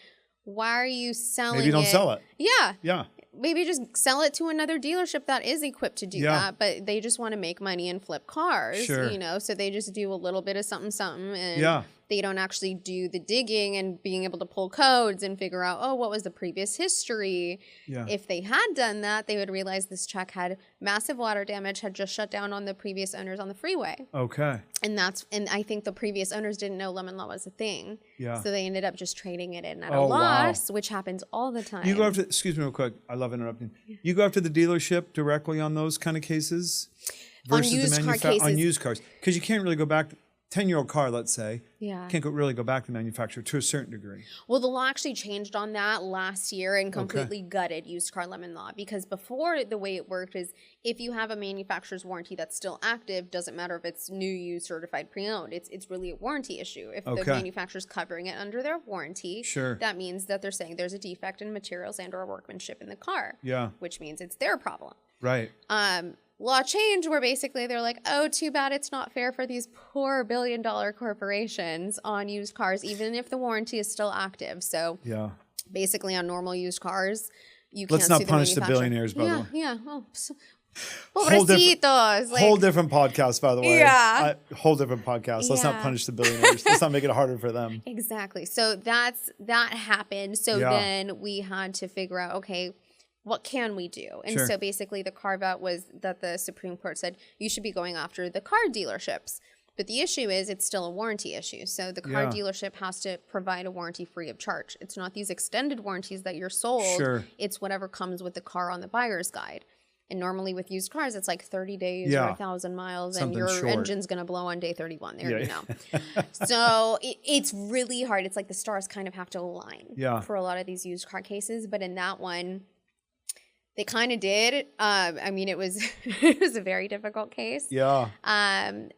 why are you selling it? Maybe don't sell it. Yeah. Yeah. Maybe just sell it to another dealership that is equipped to do that, but they just want to make money and flip cars, you know, so they just do a little bit of something and they don't actually do the digging and being able to pull codes and figure out, oh, what was the previous history? Yeah. If they had done that, they would realize this truck had massive water damage, had just shut down on the previous owners on the freeway. Okay. And I think the previous owners didn't know lemon law was a thing. Yeah. So they ended up just trading it in at a loss, which happens all the time. You go after, excuse me real quick, I love interrupting. You go after the dealership directly on those kind of cases? Versus on used car cases. On used cars. Because you can't really go back, 10-year-old car, let's say, can't really go back to the manufacturer to a certain degree. Well, the law actually changed on that last year and completely gutted used car lemon law, because before the way it worked is if you have a manufacturer's warranty that's still active, doesn't matter if it's new, used, certified, pre-owned, it's really a warranty issue. If the manufacturer's covering it under their warranty, that means that they're saying there's a defect in materials and or workmanship in the car, which means it's their problem. Right. Law change where basically they're like, oh, too bad it's not fair for these poor billion-dollar corporations on used cars, even if the warranty is still active. So basically on normal used cars, you can't sue the Let's not punish the billionaires, by the way. Yeah. Oh, pobrecitos. Whole different podcast, by the way. Yeah. Whole different podcast. Let's not punish the billionaires. Let's not make it harder for them. Exactly. So that happened. So then we had to figure out, okay, what can we do? And so basically the carve-out was that the Supreme Court said you should be going after the car dealerships. But the issue is it's still a warranty issue. So the car dealership has to provide a warranty free of charge. It's not these extended warranties that you're sold. It's whatever comes with the car on the buyer's guide. And normally with used cars, it's like 30 days or 1,000 miles and your engine's going to blow on day 31. There you know. So it's really hard. It's like the stars kind of have to align for a lot of these used car cases. But in that one, they kind of did. I mean, it was it was a very difficult case. Yeah.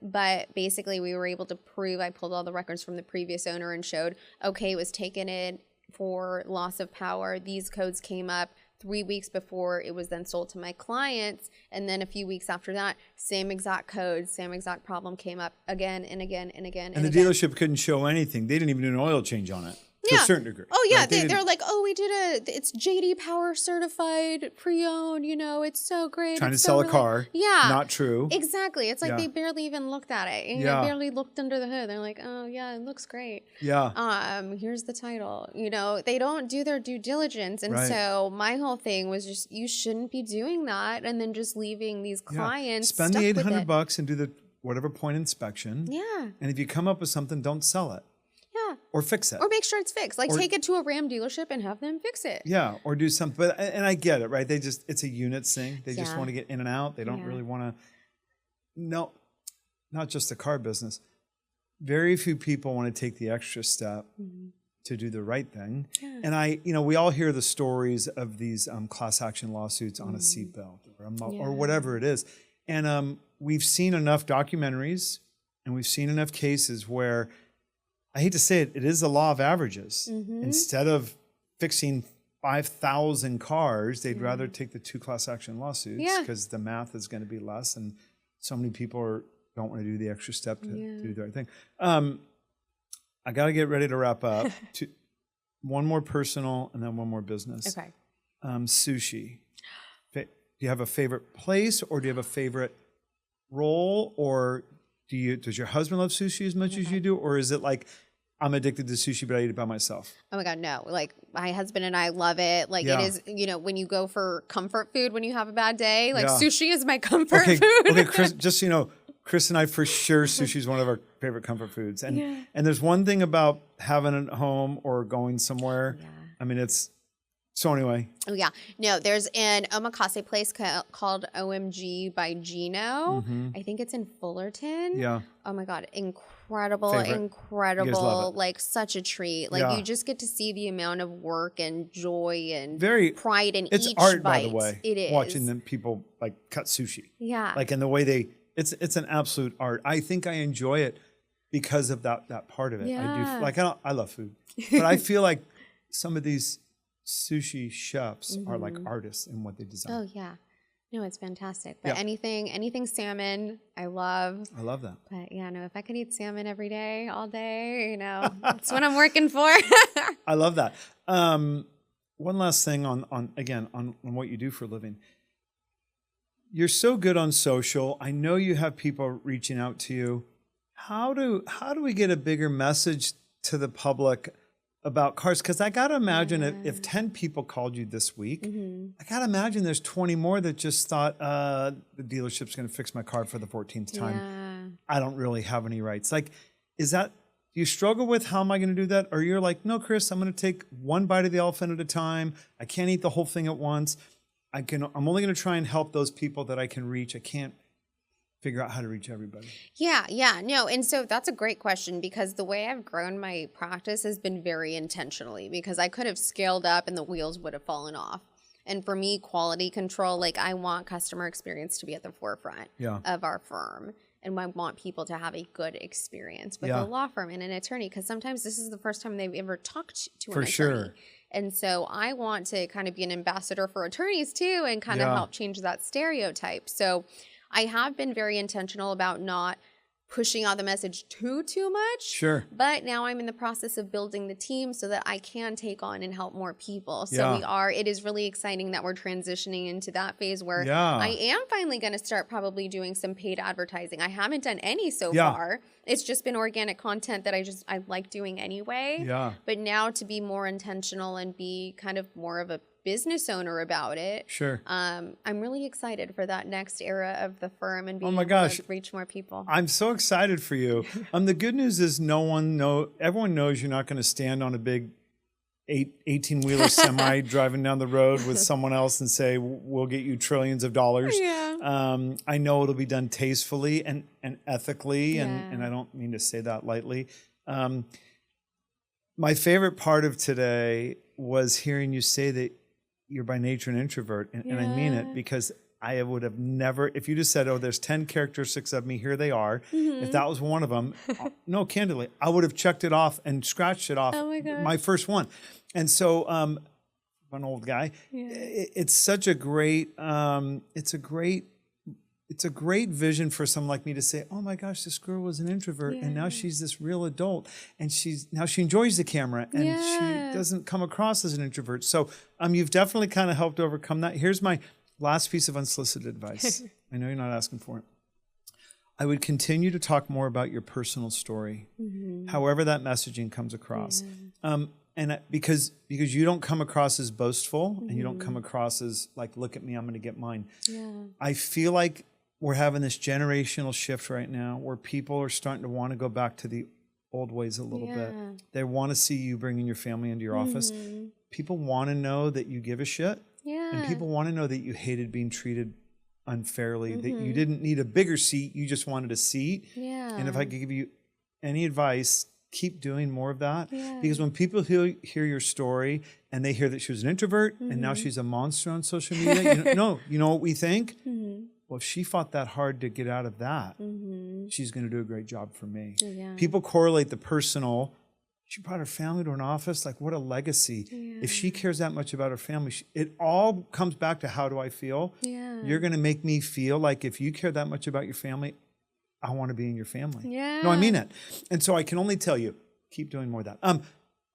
But basically, we were able to prove. I pulled all the records from the previous owner and showed, okay, it was taken in for loss of power. These codes came up 3 weeks before it was then sold to my clients, and then a few weeks after that, same exact code, same exact problem came up again and again and again. And the dealership couldn't show anything. They didn't even do an oil change on it. To a certain degree. Oh, yeah. Right? They're like, oh, it's JD Power certified, pre-owned, you know, it's so great. Trying to sell a car. Yeah. Not true. Exactly. It's like they barely even looked at it. You know, barely looked under the hood. They're like, oh, yeah, it looks great. Yeah. Here's the title. You know, they don't do their due diligence. And so my whole thing was just, you shouldn't be doing that and then just leaving these clients spend the $800 and do the whatever point inspection. Yeah. And if you come up with something, don't sell it. Or fix it. Or make sure it's fixed. Like take it to a Ram dealership and have them fix it. Yeah, or do something. But and I get it, right? It's a units thing. They just want to get in and out. They don't really want to. No, not just the car business. Very few people want to take the extra step to do the right thing. Yeah. And we all hear the stories of these class action lawsuits on a seatbelt or whatever it is. And we've seen enough documentaries and we've seen enough cases where, I hate to say it, it is the law of averages. Instead of fixing 5,000 cars, they'd rather take the 2 class action lawsuits because the math is going to be less, and so many people don't want to do the extra step to do the right thing. I got to get ready to wrap up. One more personal and then one more business. Okay. Sushi. Do you have a favorite place, or do you have a favorite roll, or does your husband love sushi as much as you do? Or is it like, I'm addicted to sushi, but I eat it by myself? Oh my God, no. Like my husband and I love it. Like it is, when you go for comfort food, when you have a bad day, like sushi is my comfort food. Okay, Chris, just so you know, Chris and I, for sure, sushi is one of our favorite comfort foods. And there's one thing about having it at home or going somewhere. Yeah. I mean, so anyway. Oh, yeah. No, there's an omakase place called OMG by Gino. I think it's in Fullerton. Yeah. Oh, my God. Incredible. Like, such a treat. Like, you just get to see the amount of work and joy and pride in each bite. It's art, by the way. It is. Watching them people, like, cut sushi. Yeah. Like, in the way it's an absolute art. I think I enjoy it because of that part of it. Yeah. I love food, but I feel like some of these sushi chefs are like artists in what they design. Oh yeah. No, it's fantastic. But anything salmon, I love. I love that. But yeah, no, if I could eat salmon every day, all day, that's what I'm working for. I love that. One last thing on what you do for a living. You're so good on social. I know you have people reaching out to you. How do we get a bigger message to the public about cars? Because I got to imagine if 10 people called you this week, I got to imagine there's 20 more that just thought the dealership's going to fix my car for the 14th time. Yeah. I don't really have any rights. Like, do you struggle with how am I going to do that? Or you're like, no, Chris, I'm going to take one bite of the elephant at a time. I can't eat the whole thing at once. I'm only going to try and help those people that I can reach. I can't figure out how to reach everybody. Yeah, no. And so that's a great question, because the way I've grown my practice has been very intentionally, because I could have scaled up and the wheels would have fallen off. And for me, quality control, like I want customer experience to be at the forefront of our firm. And I want people to have a good experience with a law firm and an attorney, because sometimes this is the first time they've ever talked to an attorney. Sure. And so I want to kind of be an ambassador for attorneys too, and kind of help change that stereotype. So I have been very intentional about not pushing out the message too much. Sure. But now I'm in the process of building the team so that I can take on and help more people. So it is really exciting that we're transitioning into that phase where I am finally going to start probably doing some paid advertising. I haven't done any so far. It's just been organic content that I like doing anyway. Yeah. But now to be more intentional and be kind of more of a business owner about it. Sure. I'm really excited for that next era of the firm and being able to reach more people. I'm so excited for you. The good news is everyone knows you're not going to stand on a big 18-wheeler semi driving down the road with someone else and say, we'll get you trillions of dollars. Yeah. I know it'll be done tastefully and ethically, and I don't mean to say that lightly. My favorite part of today was hearing you say that you're by nature an introvert. And I mean it, because I would have never, if you just said, there's 10 characteristics of me, here they are. If that was one of them, no, candidly, I would have checked it off and scratched it off. Oh my God. My first one. And so, I'm an old guy. Yeah. It's such a great, it's a great vision for someone like me to say, oh my gosh, this girl was an introvert and now she's this real adult, and she enjoys the camera and she doesn't come across as an introvert. So you've definitely kind of helped overcome that. Here's my last piece of unsolicited advice. I know you're not asking for it. I would continue to talk more about your personal story, however that messaging comes across. And because you don't come across as boastful and you don't come across as like, look at me, I'm going to get mine. Yeah. I feel like we're having this generational shift right now where people are starting to want to go back to the old ways a little bit. They want to see you bringing your family into your office. People want to know that you give a shit. Yeah. And people want to know that you hated being treated unfairly, that you didn't need a bigger seat, you just wanted a seat. Yeah. And if I could give you any advice, keep doing more of that. Yeah. Because when people hear your story and they hear that she was an introvert and now she's a monster on social media, you know what we think? Well, if she fought that hard to get out of that, she's going to do a great job for me. Yeah. People correlate the personal. She brought her family to an office. Like, what a legacy. Yeah. If she cares that much about her family, it all comes back to how do I feel? Yeah. You're going to make me feel like if you care that much about your family, I want to be in your family. Yeah. No, I mean it. And so I can only tell you, keep doing more of that. I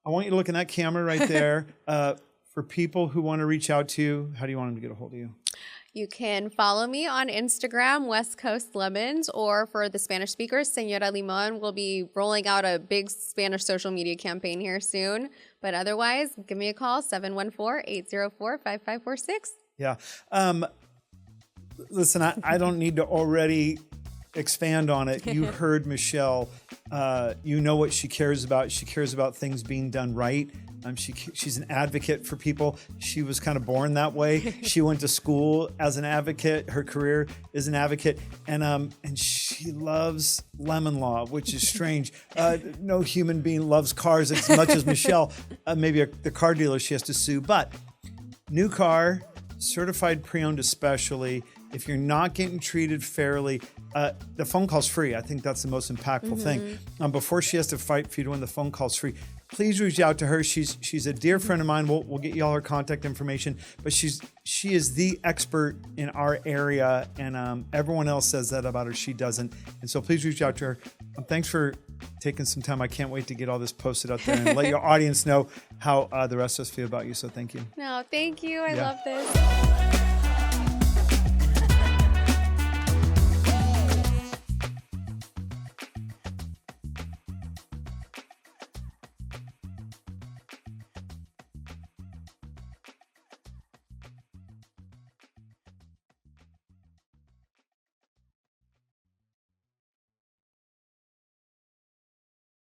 want you to look in that camera right there. For people who want to reach out to you, how do you want them to get a hold of you? You can follow me on Instagram, West Coast Lemons, or for the Spanish speakers, Señora Limon. We'll be rolling out a big Spanish social media campaign here soon. But otherwise, give me a call, 714-804-5546. Yeah. Listen, I don't need to already expand on it. You heard Michelle. You know what she cares about. She cares about things being done right. She's an advocate for people. She was kind of born that way. She went to school as an advocate. Her career is an advocate, and she loves lemon law, which is strange. No human being loves cars as much as Michelle. Maybe the car dealer she has to sue, but new car, certified pre-owned especially. If you're not getting treated fairly, the phone call's free. I think that's the most impactful thing. Before she has to fight for you to win, the phone call's free. Please reach out to her. She's a dear friend of mine. We'll get you all her contact information. But she is the expert in our area, and everyone else says that about her. She doesn't. And so please reach out to her. Thanks for taking some time. I can't wait to get all this posted out there and let your audience know how the rest of us feel about you. So thank you. No, thank you. I love this.